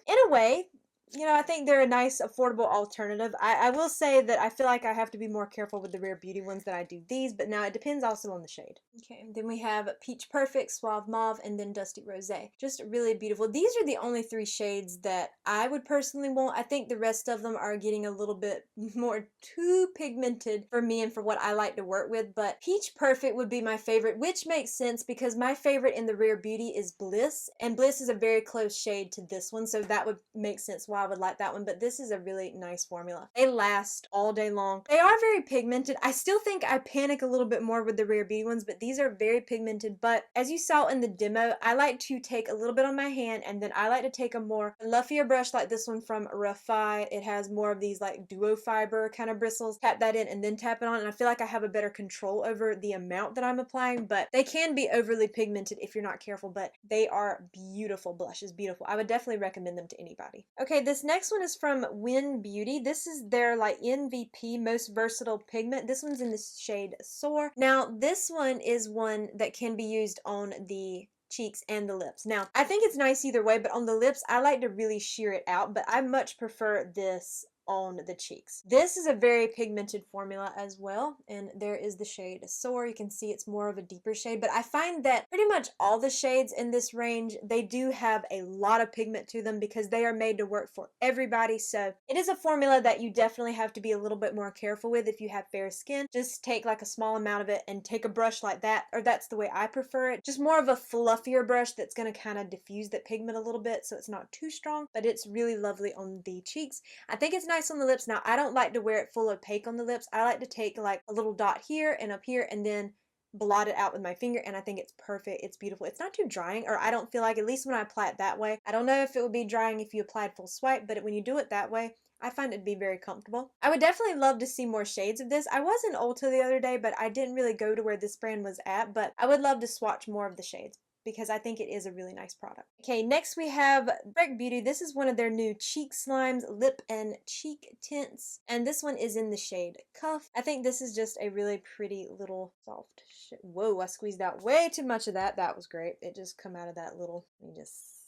In a way. You know, I think they're a nice, affordable alternative. I will say that I feel like I have to be more careful with the Rare Beauty ones than I do these, but now it depends also on the shade. Okay, then we have Peach Perfect, Suave Mauve, and then Dusty Rose. Just really beautiful. These are the only three shades that I would personally want. I think the rest of them are getting a little bit more too pigmented for me and for what I like to work with, but Peach Perfect would be my favorite, which makes sense because my favorite in the Rare Beauty is Bliss, and Bliss is a very close shade to this one, so that would make sense why I would like that one, but this is a really nice formula. They last all day long. They are very pigmented. I still think I panic a little bit more with the Rare Beauty ones, but these are very pigmented, but as you saw in the demo, I like to take a little bit on my hand and then I like to take a more fluffier brush like this one from Rafi. It has more of these like duo fiber kind of bristles. Tap that in and then tap it on, and I feel like I have a better control over the amount that I'm applying, but they can be overly pigmented if you're not careful, but they are beautiful blushes, beautiful. I would definitely recommend them to anybody. Okay, this next one is from Win Beauty. This is their like MVP most versatile pigment. This one's in the shade Soar. Now this one is one that can be used on the cheeks and the lips. Now I think it's nice either way, but on the lips I like to really sheer it out, but I much prefer this on the cheeks. This is a very pigmented formula as well, and there is the shade Soar. You can see it's more of a deeper shade, but I find that pretty much all the shades in this range, they do have a lot of pigment to them because they are made to work for everybody. So it is a formula that you definitely have to be a little bit more careful with if you have fair skin. Just take like a small amount of it and take a brush like that, or that's the way I prefer it. Just more of a fluffier brush that's going to kind of diffuse that pigment a little bit so it's not too strong, but it's really lovely on the cheeks. I think it's nice on the lips. Now I don't like to wear it full opaque on the lips. I like to take like a little dot here and up here and then blot it out with my finger, and I think it's perfect. It's beautiful. It's not too drying, or I don't feel like, at least when I apply it that way. I don't know if it would be drying if you applied full swipe, but when you do it that way, I find it to be very comfortable. I would definitely love to see more shades of this. I was in Ulta the other day, but I didn't really go to where this brand was at, but I would love to swatch more of the shades because I think it is a really nice product. Okay, next we have Rare Beauty. This is one of their new cheek slimes, lip and cheek tints, and this one is in the shade Cuff. I think this is just a really pretty little soft shade. Whoa, I squeezed out way too much of that. That was great. It just come out of that little, let me just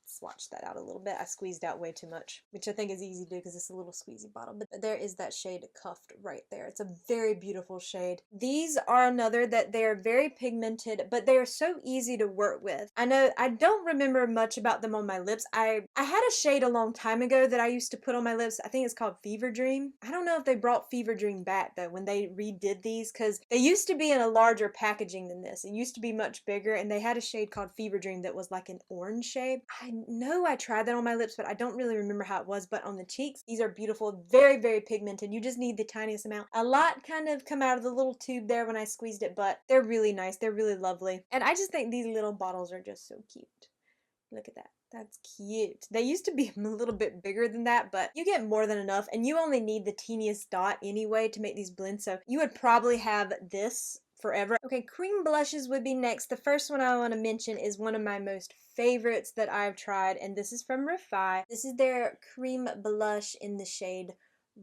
swatch that out a little bit. I squeezed out way too much, which I think is easy to do because it's a little squeezy bottle, but there is that shade Cuffed right there. It's a very beautiful shade. These are another that they are very pigmented, but they are so easy to work with. I know I don't remember much about them on my lips. I had a shade a long time ago that I used to put on my lips. I think it's called Fever Dream. I don't know if they brought Fever Dream back though when they redid these, because they used to be in a larger packaging than this. It used to be much bigger, and they had a shade called Fever Dream that was like an orange shade. I know I tried that on my lips, but I don't really remember how it was. But on the cheeks, these are beautiful, very, very pigmented. You just need the tiniest amount. A lot kind of come out of the little tube there when I squeezed it, but they're really nice. They're really lovely. And I just think these little bottles are just so cute. Look at that. That's cute. They used to be a little bit bigger than that, but you get more than enough, and you only need the teeniest dot anyway to make these blends. So you would probably have this forever. Okay, cream blushes would be next. The first one I want to mention is one of my most favorites that I've tried, and this is from Refi. This is their cream blush in the shade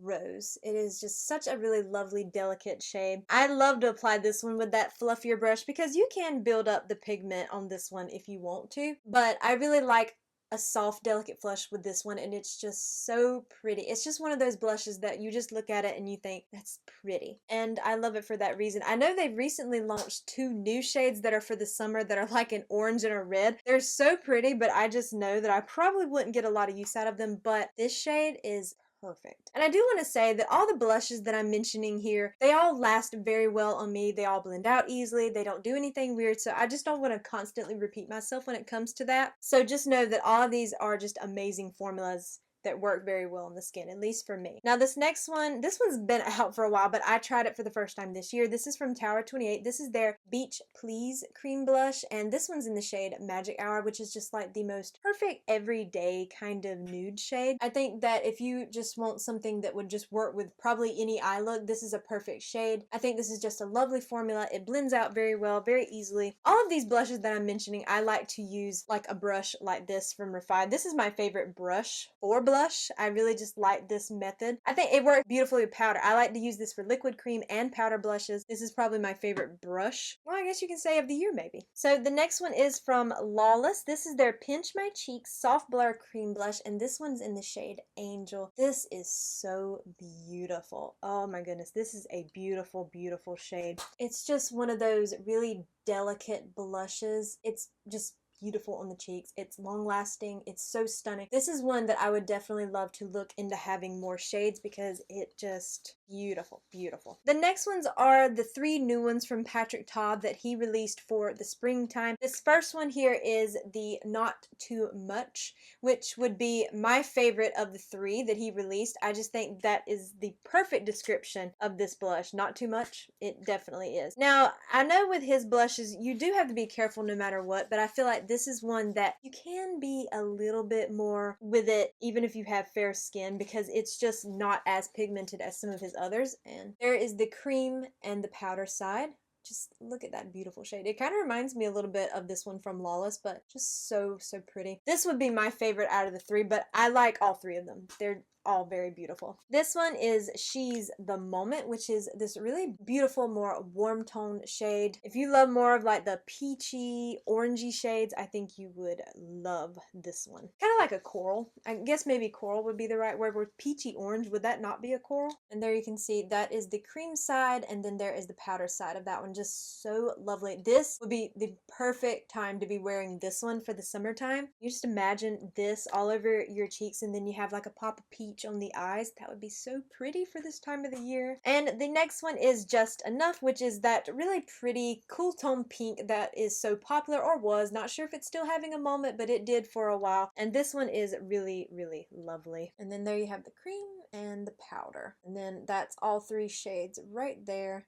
Rose. It is just such a really lovely, delicate shade. I love to apply this one with that fluffier brush because you can build up the pigment on this one if you want to, but I really like a soft, delicate flush with this one, and it's just so pretty. It's just one of those blushes that you just look at it and you think, that's pretty. And I love it for that reason. I know they've recently launched 2 new shades that are for the summer that are like an orange and a red. They're so pretty, but I just know that I probably wouldn't get a lot of use out of them, but this shade is perfect. And I do want to say that all the blushes that I'm mentioning here, they all last very well on me. They all blend out easily. They don't do anything weird. So I just don't want to constantly repeat myself when it comes to that. So just know that all of these are just amazing formulas that work very well on the skin, at least for me. Now this next one, this one's been out for a while, but I tried it for the first time this year. This is from Tower 28. This is their Beach Please cream blush, and this one's in the shade Magic Hour, which is just like the most perfect everyday kind of nude shade. I think that if you just want something that would just work with probably any eye look, this is a perfect shade. I think this is just a lovely formula. It blends out very well, very easily. All of these blushes that I'm mentioning, I like to use like a brush like this from Refi. This is my favorite brush for blush. I really just like this method. I think it works beautifully with powder. I like to use this for liquid cream and powder blushes. This is probably my favorite brush. Well, I guess you can say of the year maybe. So the next one is from Lawless. This is their Pinch My Cheeks Soft Blur Cream Blush, and this one's in the shade Angel. This is so beautiful. Oh my goodness, this is a beautiful, beautiful shade. It's just one of those really delicate blushes. It's just beautiful on the cheeks. It's long lasting. It's so stunning. This is one that I would definitely love to look into having more shades because it just beautiful, beautiful. The next ones are the 3 new ones from Patrick Ta that he released for the springtime. This first one here is the Not Too Much, which would be my favorite of the 3 that he released. I just think that is the perfect description of this blush. Not too much. It definitely is. Now, I know with his blushes, you do have to be careful no matter what, but I feel like this is one that you can be a little bit more with it even if you have fair skin because it's just not as pigmented as some of his others. And there is the cream and the powder side. Just look at that beautiful shade. It kind of reminds me a little bit of this one from Lawless, but just so, so pretty. This would be my favorite out of the 3, but I like all 3 of them. They're all very beautiful. This one is She's the Moment, which is this really beautiful, more warm tone shade. If you love more of like the peachy, orangey shades, I think you would love this one. Kind of like a coral. I guess maybe coral would be the right word. With peachy orange, would that not be a coral? And there you can see that is the cream side, and then there is the powder side of that one. Just so lovely. This would be the perfect time to be wearing this one for the summertime. You just imagine this all over your cheeks, and then you have like a pop of peach on the eyes. That would be so pretty for this time of the year. And the next one is Just Enough, which is that really pretty cool tone pink that is so popular, or was. Not sure if it's still having a moment, but it did for a while. And this one is really, really lovely. And then there you have the cream and the powder. And then that's all 3 shades right there.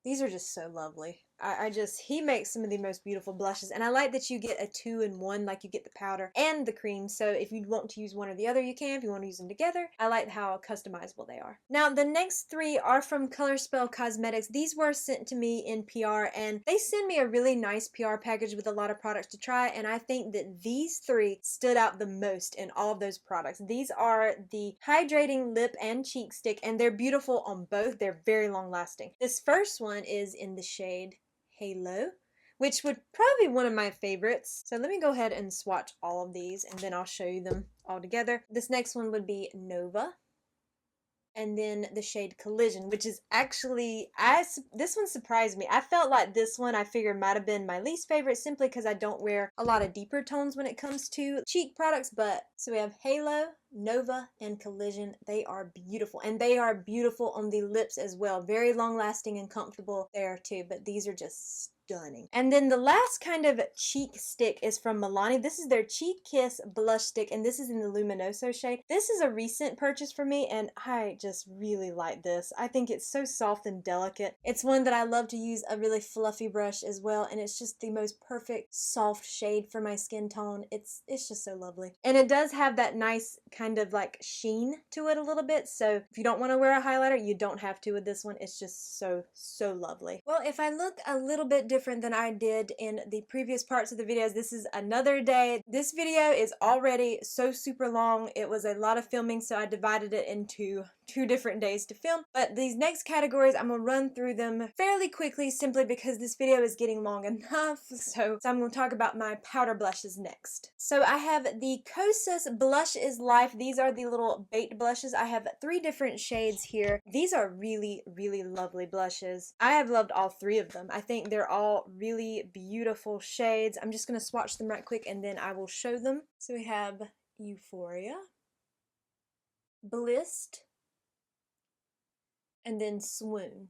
These are just so lovely. He makes some of the most beautiful blushes, and I like that you get a 2-in-1, like you get the powder and the cream, so if you want to use one or the other, you can. If you want to use them together, I like how customizable they are. Now, the next 3 are from Colourspell Cosmetics. These were sent to me in PR, and they send me a really nice PR package with a lot of products to try, and I think that these 3 stood out the most in all of those products. These are the Hydrating Lip and Cheek Stick, and they're beautiful on both. They're very long lasting. This first one is in the shade Halo, which would probably be one of my favorites. So let me go ahead and swatch all of these and then I'll show you them all together. This next one would be Nova. And then the shade Collision, which is actually, this one surprised me. I felt like this one I figured might have been my least favorite simply because I don't wear a lot of deeper tones when it comes to cheek products. But so we have Halo, Nova, and Collision. They are beautiful, and they are beautiful on the lips as well. Very long lasting and comfortable there too, but these are just stunning. And then the last kind of cheek stick is from Milani. This is their Cheek Kiss blush stick, and this is in the Luminoso shade. This is a recent purchase for me, and I just really like this. I think it's so soft and delicate. It's one that I love to use a really fluffy brush as well, and it's just the most perfect soft shade for my skin tone. It's just so lovely. And it does have that nice kind of like sheen to it a little bit, so if you don't want to wear a highlighter, you don't have to with this one. It's just so lovely. Well, if I look a little bit different than I did in the previous parts of the videos, this is another day. This video is already so super long. It was a lot of filming, so I divided it into 2 different days to film. But these next categories, I'm gonna run through them fairly quickly simply because this video is getting long enough. So I'm gonna talk about my powder blushes next. So I have the Kosas Blush is Life. These are the little baked blushes. I have 3 different shades here. These are really lovely blushes. I have loved all 3 of them. I think they're all really beautiful shades. I'm just gonna swatch them right quick and then I will show them. So we have Euphoria, Blissed, and then Swoon.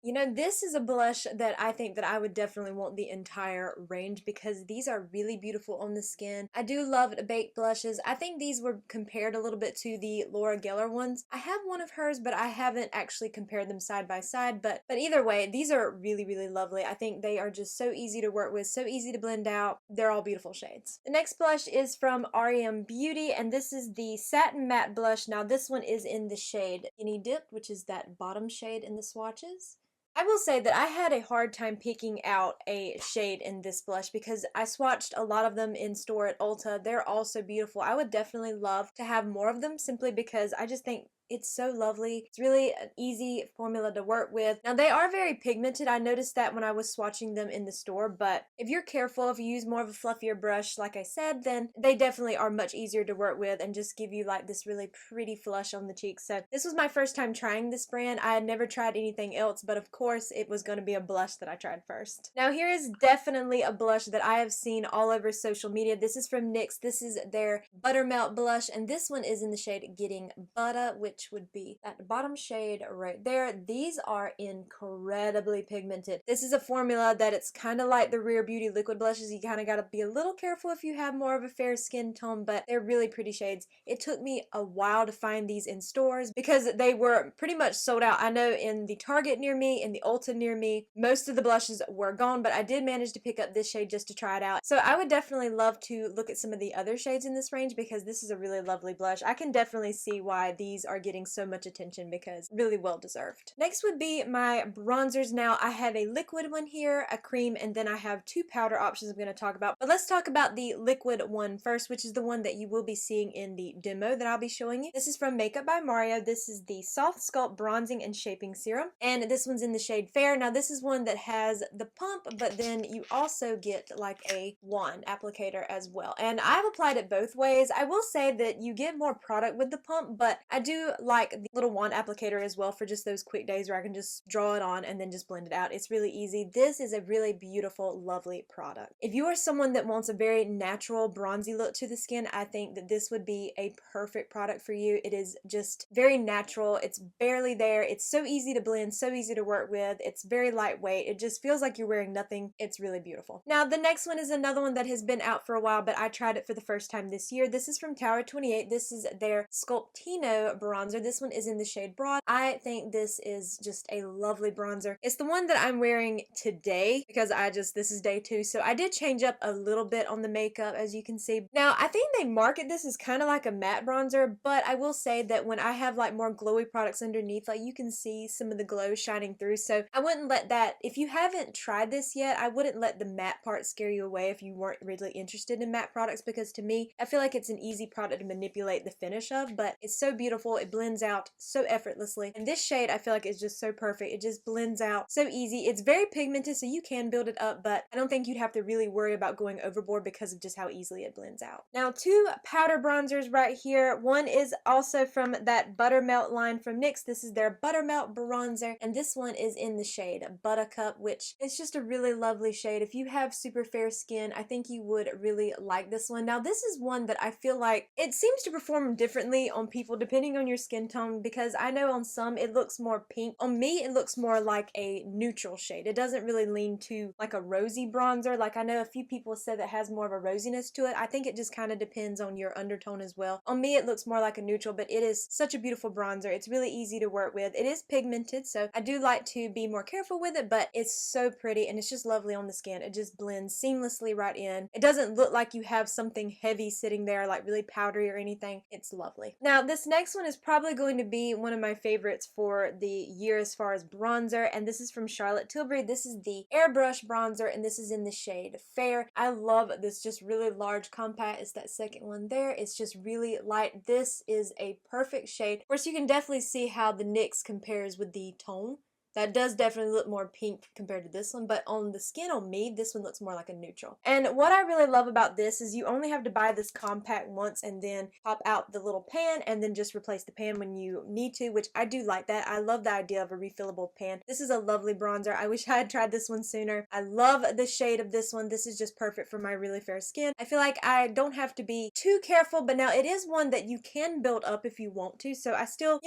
You know, this is a blush that I think that I would definitely want the entire range because these are really beautiful on the skin. I do love baked blushes. I think these were compared a little bit to the Laura Geller ones. I have one of hers, but I haven't actually compared them side by side. But either way, these are really lovely. I think they are just so easy to work with, so easy to blend out. They're all beautiful shades. The next blush is from REM Beauty, and this is the Satin Matte Blush. Now, this one is in the shade Skinny Dip, which is that bottom shade in the swatches. I will say that I had a hard time picking out a shade in this blush because I swatched a lot of them in store at Ulta. They're all so beautiful. I would definitely love to have more of them simply because I just think it's so lovely. It's really an easy formula to work with. Now, they are very pigmented. I noticed that when I was swatching them in the store, but if you're careful, if you use more of a fluffier brush, like I said, then they definitely are much easier to work with and just give you like this really pretty flush on the cheeks. So this was my first time trying this brand. I had never tried anything else, but of course it was going to be a blush that I tried first. Now, here is definitely a blush that I have seen all over social media. This is from NYX. This is their Buttermelt blush, and this one is in the shade Getting Butter, which would be that bottom shade right there. These are incredibly pigmented. This is a formula that it's kind of like the Rare Beauty liquid blushes. You kind of got to be a little careful if you have more of a fair skin tone, but they're really pretty shades. It took me a while to find these in stores because they were pretty much sold out. I know in the Target near me, in the Ulta near me, most of the blushes were gone, but I did manage to pick up this shade just to try it out. So I would definitely love to look at some of the other shades in this range because this is a really lovely blush. I can definitely see why these are getting so much attention because really well deserved. Next would be my bronzers. Now, I have a liquid one here, a cream, and then I have 2 powder options I'm going to talk about. But let's talk about the liquid one first, which is the one that you will be seeing in the demo that I'll be showing you. This is from Makeup by Mario. This is the Soft Sculpt Bronzing and Shaping Serum, and this one's in the shade Fair. Now, this is one that has the pump, but then you also get like a wand applicator as well. And I've applied it both ways. I will say that you get more product with the pump, but I do like the little wand applicator as well for just those quick days where I can just draw it on and then just blend it out. It's really easy. This is a really beautiful, lovely product. If you are someone that wants a very natural, bronzy look to the skin, I think that this would be a perfect product for you. It is just very natural. It's barely there. It's so easy to blend, so easy to work with. It's very lightweight. It just feels like you're wearing nothing. It's really beautiful. Now, the next one is another one that has been out for a while, but I tried it for the first time this year. This is from Tower 28. This is their Sculptino bronzer. This one is in the shade Broad. I think this is just a lovely bronzer. It's the one that I'm wearing today because this is day 2, so I did change up a little bit on the makeup, as you can see. Now, I think they market this as kind of like a matte bronzer, but I will say that when I have like more glowy products underneath, like you can see some of the glow shining through, so I wouldn't let that, if you haven't tried this yet, I wouldn't let the matte part scare you away if you weren't really interested in matte products, because to me, I feel like it's an easy product to manipulate the finish of, but it's so beautiful. It blends out so effortlessly, and this shade I feel like is just so perfect. It just blends out so easy. It's very pigmented, so you can build it up, but I don't think you'd have to really worry about going overboard because of just how easily it blends out. Now, 2 powder bronzers right here. One is also from that Buttermelt line from NYX. This is their Buttermelt bronzer, and this one is in the shade Buttercup, which is just a really lovely shade. If you have super fair skin, I think you would really like this one. Now, this is one that I feel like it seems to perform differently on people depending on your skin tone, because I know on some it looks more pink. On me, it looks more like a neutral shade. It doesn't really lean to like a rosy bronzer. Like I know a few people said that has more of a rosiness to it. I think it just kind of depends on your undertone as well. On me, it looks more like a neutral, but it is such a beautiful bronzer. It's really easy to work with. It is pigmented, so I do like to be more careful with it, but it's so pretty and it's just lovely on the skin. It just blends seamlessly right in. It doesn't look like you have something heavy sitting there, like really powdery or anything. It's lovely. Now, this next one is probably going to be one of my favorites for the year as far as bronzer, and this is from Charlotte Tilbury. This is the Airbrush bronzer, and this is in the shade Fair. I love this just really large compact. It's that second one there. It's just really light. This is a perfect shade. Of course, you can definitely see how the NYX compares with the tone. That does definitely look more pink compared to this one, but on the skin on me, this one looks more like a neutral. And what I really love about this is you only have to buy this compact once and then pop out the little pan and then just replace the pan when you need to, which I do like that. I love the idea of a refillable pan. This is a lovely bronzer. I wish I had tried this one sooner. I love the shade of this one. This is just perfect for my really fair skin. I feel like I don't have to be too careful, but now it is one that you can build up if you want to, so I still,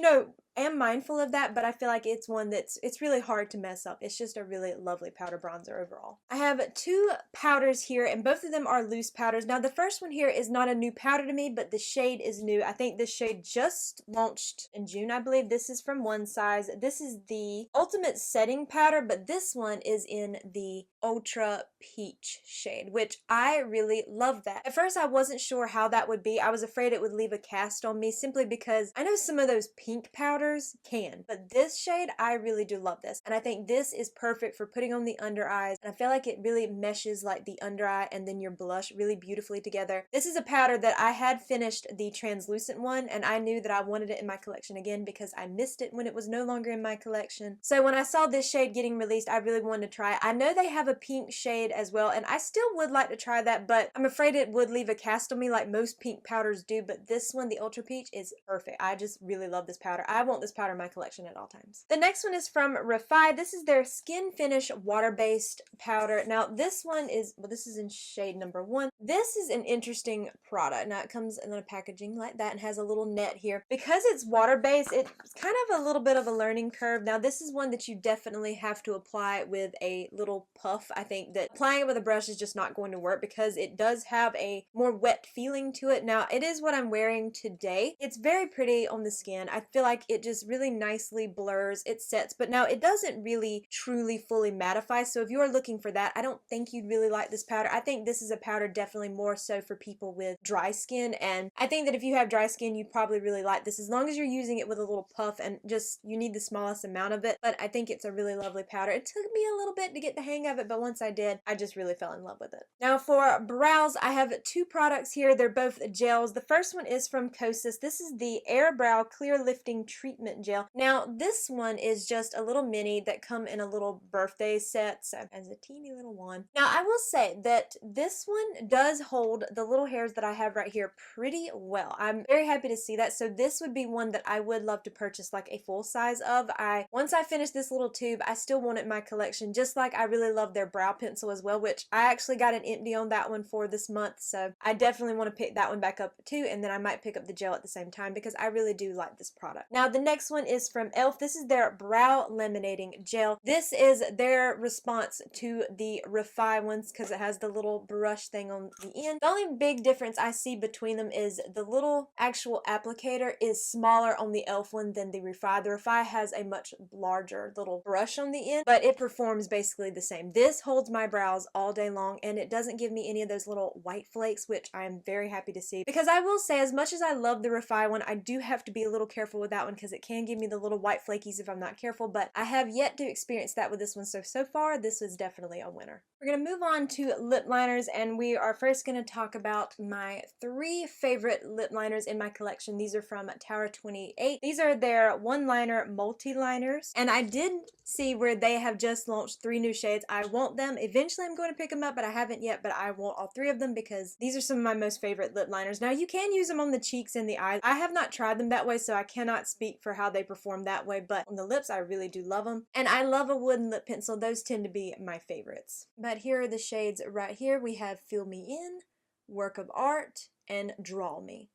am mindful of that, but I feel like it's one it's really hard to mess up. It's just a really lovely powder bronzer overall. I have two powders here, and both of them are loose powders. Now, the first one here is not a new powder to me, but the shade is new. I think this shade just launched in June, I believe. This is from One Size. This is the Ultimate Setting Powder, but this one is in the Ultra Peach shade, which I really love that. At first, I wasn't sure how that would be. I was afraid it would leave a cast on me simply because I know some of those pink powders can, but this shade, I really do love this, and I think this is perfect for putting on the under eyes, and I feel like it really meshes like the under eye and then your blush really beautifully together. This is a powder that I had finished the translucent one, and I knew that I wanted it in my collection again because I missed it when it was no longer in my collection. So when I saw this shade getting released, I really wanted to try it. I know they have a pink shade as well, and I still would like to try that, but I'm afraid it would leave a cast on me like most pink powders do, but this one, the Ultra Peach, is perfect. I just really love this powder. I want this powder in my collection at all times. The next one is from Refi. This is their Skin Finish water-based powder. Now this one is, well, this is in shade number 1. This is an interesting product. Now it comes in a packaging like that and has a little net here. Because it's water-based, it's kind of a little bit of a learning curve. Now this is one that you definitely have to apply with a little puff. I think that applying it with a brush is just not going to work because it does have a more wet feeling to it. Now it is what I'm wearing today. It's very pretty on the skin. I feel like it just really nicely blurs, it sets, but now it doesn't really truly fully mattify, so if you're looking for that, I don't think you'd really like this powder. I think this is a powder definitely more so for people with dry skin, and I think that if you have dry skin, you'd probably really like this as long as you're using it with a little puff and just you need the smallest amount of it, but I think it's a really lovely powder. It took me a little bit to get the hang of it, but once I did, I just really fell in love with it. Now for brows, I have two products here. They're both gels. The first one is from Kosas. This is the Air Brow Clear Lifting Treatment Gel. Now this one is just a little mini that come in a little birthday set, so as a teeny little one. Now I will say that this one does hold the little hairs that I have right here pretty well. I'm very happy to see that, so this would be one that I would love to purchase like a full size of. Once I finish this little tube, I still want it in my collection, just like I really love their brow pencil as well, which I actually got an empty on that one for this month, so I definitely want to pick that one back up too, and then I might pick up the gel at the same time because I really do like this product. Now the next one is from e.l.f. This is their brow laminating gel. This is their response to the Refi ones because it has the little brush thing on the end. The only big difference I see between them is the little actual applicator is smaller on the e.l.f. one than the Refi. The Refi has a much larger little brush on the end, but it performs basically the same. This holds my brows all day long, and it doesn't give me any of those little white flakes, which I am very happy to see, because I will say, as much as I love the Refi one, I do have to be a little careful with that one because it can give me the little white flakies if I'm not careful, but I have yet to experience that with this one, so far this was definitely a winner. We're going to move on to lip liners, and we are first going to talk about my 3 favorite lip liners in my collection. These are from Tower 28. These are their one-liner multi-liners, and I did see where they have just launched 3 new shades. I want them. Eventually I'm going to pick them up, but I haven't yet, but I want all 3 of them because these are some of my most favorite lip liners. Now you can use them on the cheeks and the eyes. I have not tried them that way, so I cannot speak for how they perform that way, but on the lips I really do love them. And I love a wooden lip pencil. Those tend to be my favorites. But here are the shades right here. We have Fill Me In, Work of Art, and Draw Me.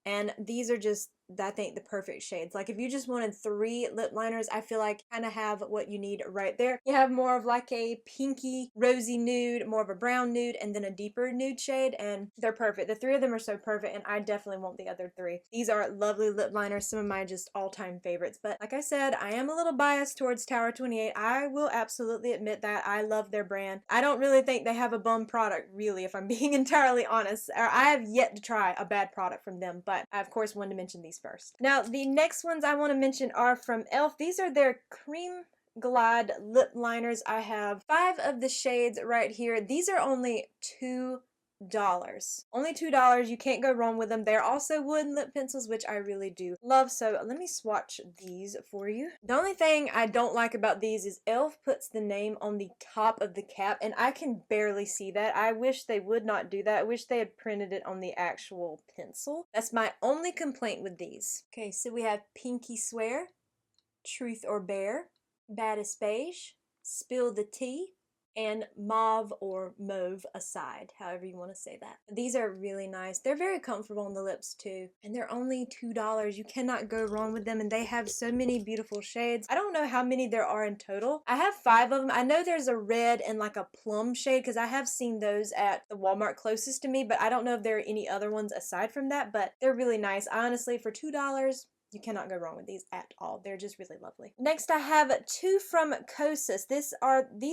And these are just I think the perfect shades. Like if you just wanted 3 lip liners, I feel like kind of have what you need right there. You have more of like a pinky rosy nude, more of a brown nude, and then a deeper nude shade, and they're perfect. The 3 of them are so perfect, and I definitely want the other 3. These are lovely lip liners, some of my just all-time favorites. But like I said, I am a little biased towards Tower 28. I will absolutely admit that. I love their brand. I don't really think they have a bum product, really, if I'm being entirely honest. I have yet to try a bad product from them, but I of course wanted to mention these first. Now the next ones I want to mention are from e.l.f. These are their Cream Glide lip liners. I have 5 of the shades right here. These are only $2. Only $2. You can't go wrong with them. They're also wooden lip pencils, which I really do love. So let me swatch these for you. The only thing I don't like about these is e.l.f. puts the name on the top of the cap, and I can barely see that. I wish they would not do that. I wish they had printed it on the actual pencil. That's my only complaint with these. Okay, so we have Pinky Swear, Truth or Bear, Baddest Beige, Spill the Tea, and Mauve or Mauve Aside, however you want to say that. These are really nice. They're very comfortable on the lips too, and they're only $2. You cannot go wrong with them, and they have so many beautiful shades. I don't know how many there are in total. I have 5 of them. I know there's a red and like a plum shade because I have seen those at the Walmart closest to me, but I don't know if there are any other ones aside from that, but they're really nice. Honestly, for $2, you cannot go wrong with these at all. They're just really lovely. Next, I have 2 from Kosas. These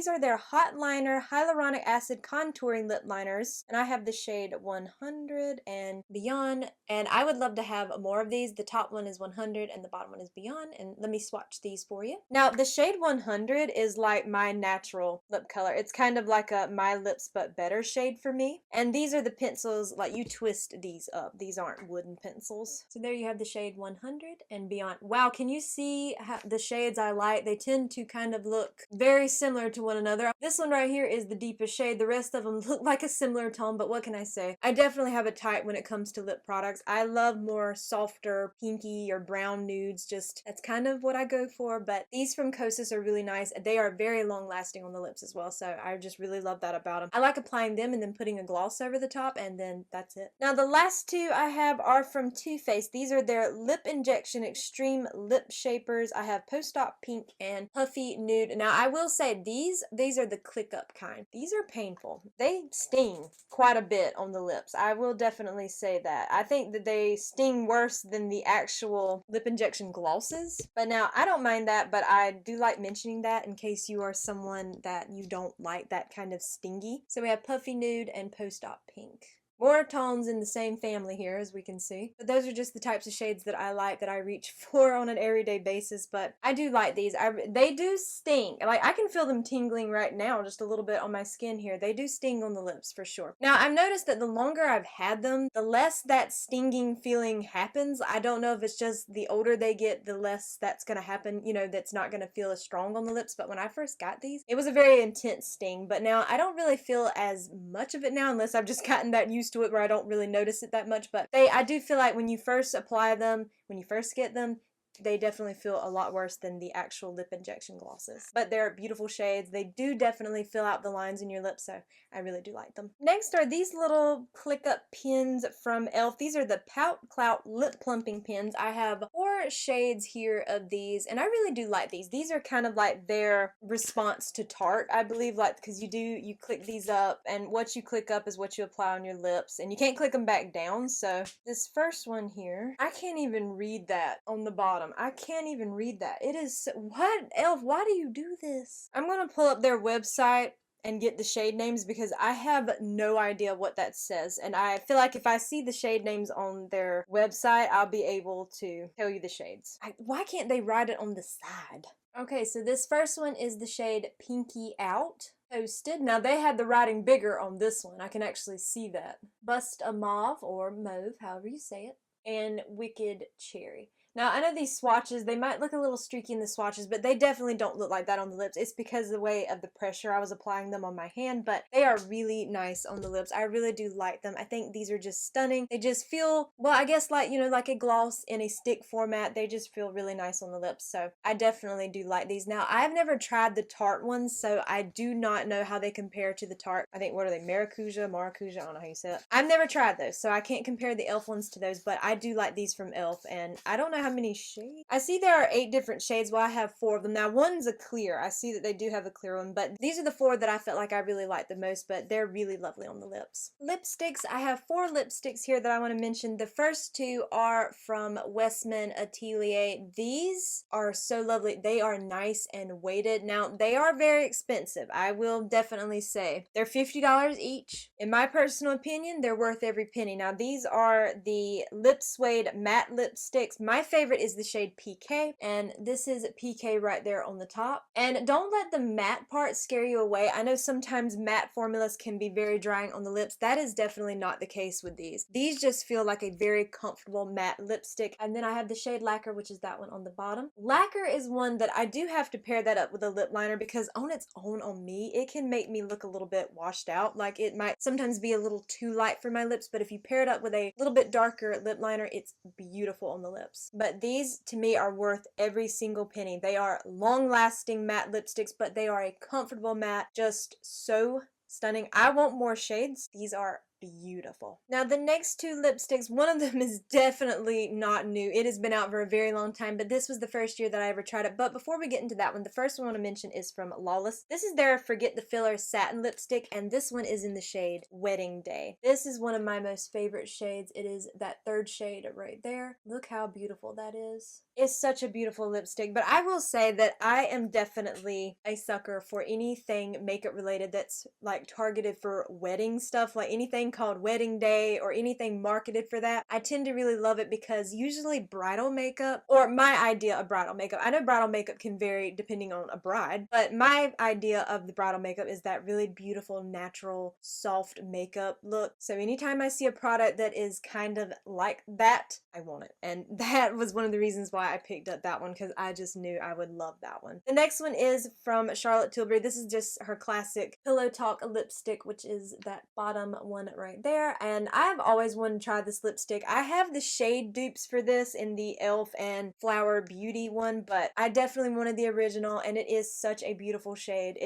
are their Hot Liner Hyaluronic Acid Contouring Lip Liners, and I have the shade 100 and Beyond, and I would love to have more of these. The top one is 100 and the bottom one is Beyond, and let me swatch these for you. Now, the shade 100 is like my natural lip color. It's kind of like a My Lips But Better shade for me, and these are the pencils, like you twist these up. These aren't wooden pencils. So there you have the shade 100 and Beyond. Wow, can you see how the shades I like? They tend to kind of look very similar to one another. This one right here is the deepest shade. The rest of them look like a similar tone, but what can I say? I definitely have a type when it comes to lip products. I love more softer pinky or brown nudes. Just that's kind of what I go for, but these from Kosas are really nice. They are very long lasting on the lips as well, so I just really love that about them. I like applying them and then putting a gloss over the top, and then that's it. Now the last 2 I have are from Too Faced. These are their Lip Injection Extreme Lip Shapers. I have Post-Op Pink and Puffy Nude. Now I will say these are the click up kind. These are painful. They sting quite a bit on the lips. I will definitely say that. I think that they sting worse than the actual lip injection glosses. But now I don't mind that, but I do like mentioning that in case you are someone that you don't like that kind of stingy. So we have Puffy Nude and Post-Op Pink. More tones in the same family here, as we can see. But those are just the types of shades that I like, that I reach for on an everyday basis. But I do like these. They do sting. Like, I can feel them tingling right now just a little bit on my skin here. They do sting on the lips for sure. Now, I've noticed that the longer I've had them, the less that stinging feeling happens. I don't know if it's just the older they get, the less that's going to happen. You know, that's not going to feel as strong on the lips. But when I first got these, it was a very intense sting. But now, I don't really feel as much of it now, unless I've just gotten that used to it where I don't really notice it that much. But I do feel like when you first apply them, when you first get them, they definitely feel a lot worse than the actual lip injection glosses. But they're beautiful shades. They do definitely fill out the lines in your lips, so I really do like them. Next are these little click up pins from e.l.f. These are the Pout Clout Lip Plumping Pins. I have 4 shades here of these, and I really do like these. These are kind of like their response to Tarte, I believe, like, because you click these up, and what you click up is what you apply on your lips, and you can't click them back down. So this first one here, I can't even read that on the bottom. I can't even read that. It is, what, e.l.f., why do you do this? I'm going to pull up their website and get the shade names because I have no idea what that says, and I feel like if I see the shade names on their website, I'll be able to tell you the shades. Why can't they write it on the side? Okay, so this first one is the shade Pinky Out. Toasted. Now they had the writing bigger on this one. I can actually see that. Bust a Mauve or Mauve, however you say it. And Wicked Cherry. Now, I know these swatches, they might look a little streaky in the swatches, but they definitely don't look like that on the lips. It's because of the way of the pressure I was applying them on my hand, but they are really nice on the lips. I really do like them. I think these are just stunning. They just feel, well, I guess like, you know, like a gloss in a stick format. They just feel really nice on the lips. So I definitely do like these. Now, I've never tried the Tarte ones, so I do not know how they compare to the Tarte. I think, what are they? Maracuja? I don't know how you say it. I've never tried those, so I can't compare the e.l.f. ones to those, but I do like these from e.l.f. and I don't know how many shades. I see there are 8 different shades. Well, I have 4 of them. Now, one's a clear. I see that they do have a clear one, but these are the 4 that I felt like I really liked the most, but they're really lovely on the lips. Lipsticks. I have 4 lipsticks here that I want to mention. The first 2 are from Westman Atelier. These are so lovely. They are nice and weighted. Now, they are very expensive. I will definitely say they're $50 each. In my personal opinion, they're worth every penny. Now, these are the Lip Suede matte lipsticks. My favorite is the shade PK, and this is PK right there on the top. And don't let the matte part scare you away. I know sometimes matte formulas can be very drying on the lips. That is definitely not the case with these. These just feel like a very comfortable matte lipstick. And then I have the shade Lacquer, which is that one on the bottom. Lacquer is one that I do have to pair that up with a lip liner because on its own on me, it can make me look a little bit washed out. Like it might sometimes be a little too light for my lips, but if you pair it up with a little bit darker lip liner, it's beautiful on the lips. But these to me are worth every single penny. They are long-lasting matte lipsticks, but they are a comfortable matte, just so stunning. I want more shades. These are beautiful. Now the next 2 lipsticks, one of them is definitely not new. It has been out for a very long time, but this was the first year that I ever tried it. But before we get into that one, the first one I want to mention is from Lawless. This is their Forget the Filler satin lipstick, and this one is in the shade Wedding Day. This is one of my most favorite shades. It is that 3rd shade right there. Look how beautiful that is. It's such a beautiful lipstick, but I will say that I am definitely a sucker for anything makeup related that's like targeted for wedding stuff, like anything called Wedding Day or anything marketed for that. I tend to really love it because usually bridal makeup, or my idea of bridal makeup, I know bridal makeup can vary depending on a bride, but my idea of the bridal makeup is that really beautiful, natural, soft makeup look. So anytime I see a product that is kind of like that, I want it. And that was one of the reasons why I picked up that one, because I just knew I would love that one. The next one is from Charlotte Tilbury. This is just her classic Pillow Talk lipstick, which is that bottom one right there. And I've always wanted to try this lipstick. I have the shade dupes for this in the e.l.f. and Flower Beauty one, but I definitely wanted the original, and it is such a beautiful shade.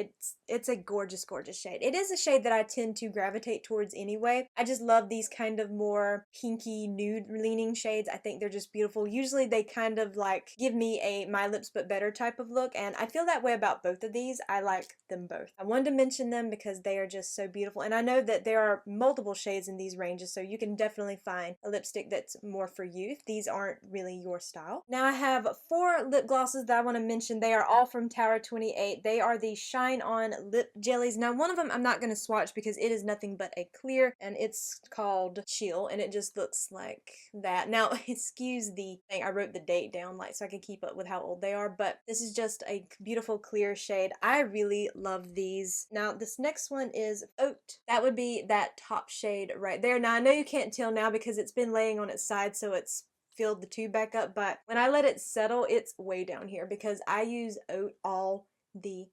It's a gorgeous, gorgeous shade. It is a shade that I tend to gravitate towards anyway. I just love these kind of more pinky nude leaning shades. I think they're just beautiful. Usually they kind of like give me a My Lips But Better type of look, and I feel that way about both of these. I like them both. I wanted to mention them because they are just so beautiful, and I know that there are multiple shades in these ranges, so you can definitely find a lipstick that's more for you if these aren't really your style. Now I have 4 lip glosses that I want to mention. They are all from Tower 28. They are the Shine On Lip Jellies. Now one of them I'm not going to swatch because it is nothing but a clear, and it's called Chill, and it just looks like that. Now excuse the thing, I wrote the date down like so I could keep up with how old they are, but this is just a beautiful clear shade. I really love these. Now this next one is Oat. That would be that top shade right there. Now I know you can't tell now because it's been laying on its side, so it's filled the tube back up, but when I let it settle, it's way down here because I use Oat all the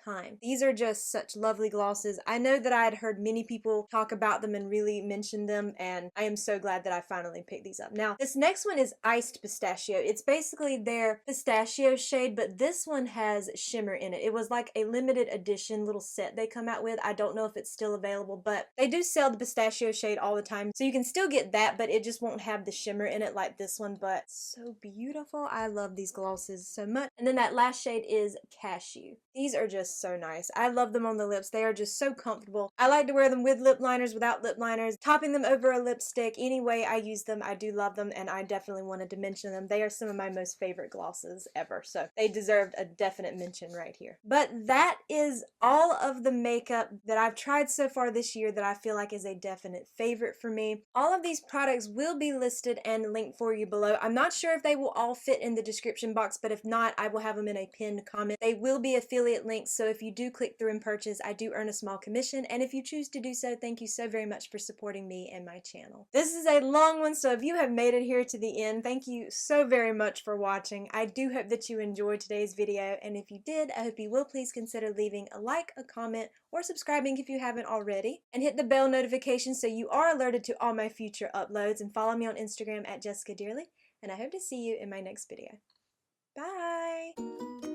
time. These are just such lovely glosses. I know that I had heard many people talk about them and really mention them, and I am so glad that I finally picked these up. Now, this next one is Iced Pistachio. It's basically their pistachio shade, but this one has shimmer in it. It was like a limited edition little set they come out with. I don't know if it's still available, but they do sell the pistachio shade all the time, so you can still get that, but it just won't have the shimmer in it like this one, but so beautiful. I love these glosses so much. And then that last shade is Cashew. These are just so nice. I love them on the lips. They are just so comfortable. I like to wear them with lip liners, without lip liners, topping them over a lipstick. Any way I use them, I do love them, and I definitely wanted to mention them. They are some of my most favorite glosses ever, so they deserved a definite mention right here. But that is all of the makeup that I've tried so far this year that I feel like is a definite favorite for me. All of these products will be listed and linked for you below. I'm not sure if they will all fit in the description box, but if not, I will have them in a pinned comment. They will be affiliate links, links, so if you do click through and purchase, I do earn a small commission, and if you choose to do so, thank you so very much for supporting me and my channel. This is a long one, so if you have made it here to the end, thank you so very much for watching. I do hope that you enjoyed today's video, and if you did, I hope you will please consider leaving a like, a comment, or subscribing if you haven't already, and hit the bell notification so you are alerted to all my future uploads, and follow me on Instagram at jessicadeerly, and I hope to see you in my next video. Bye!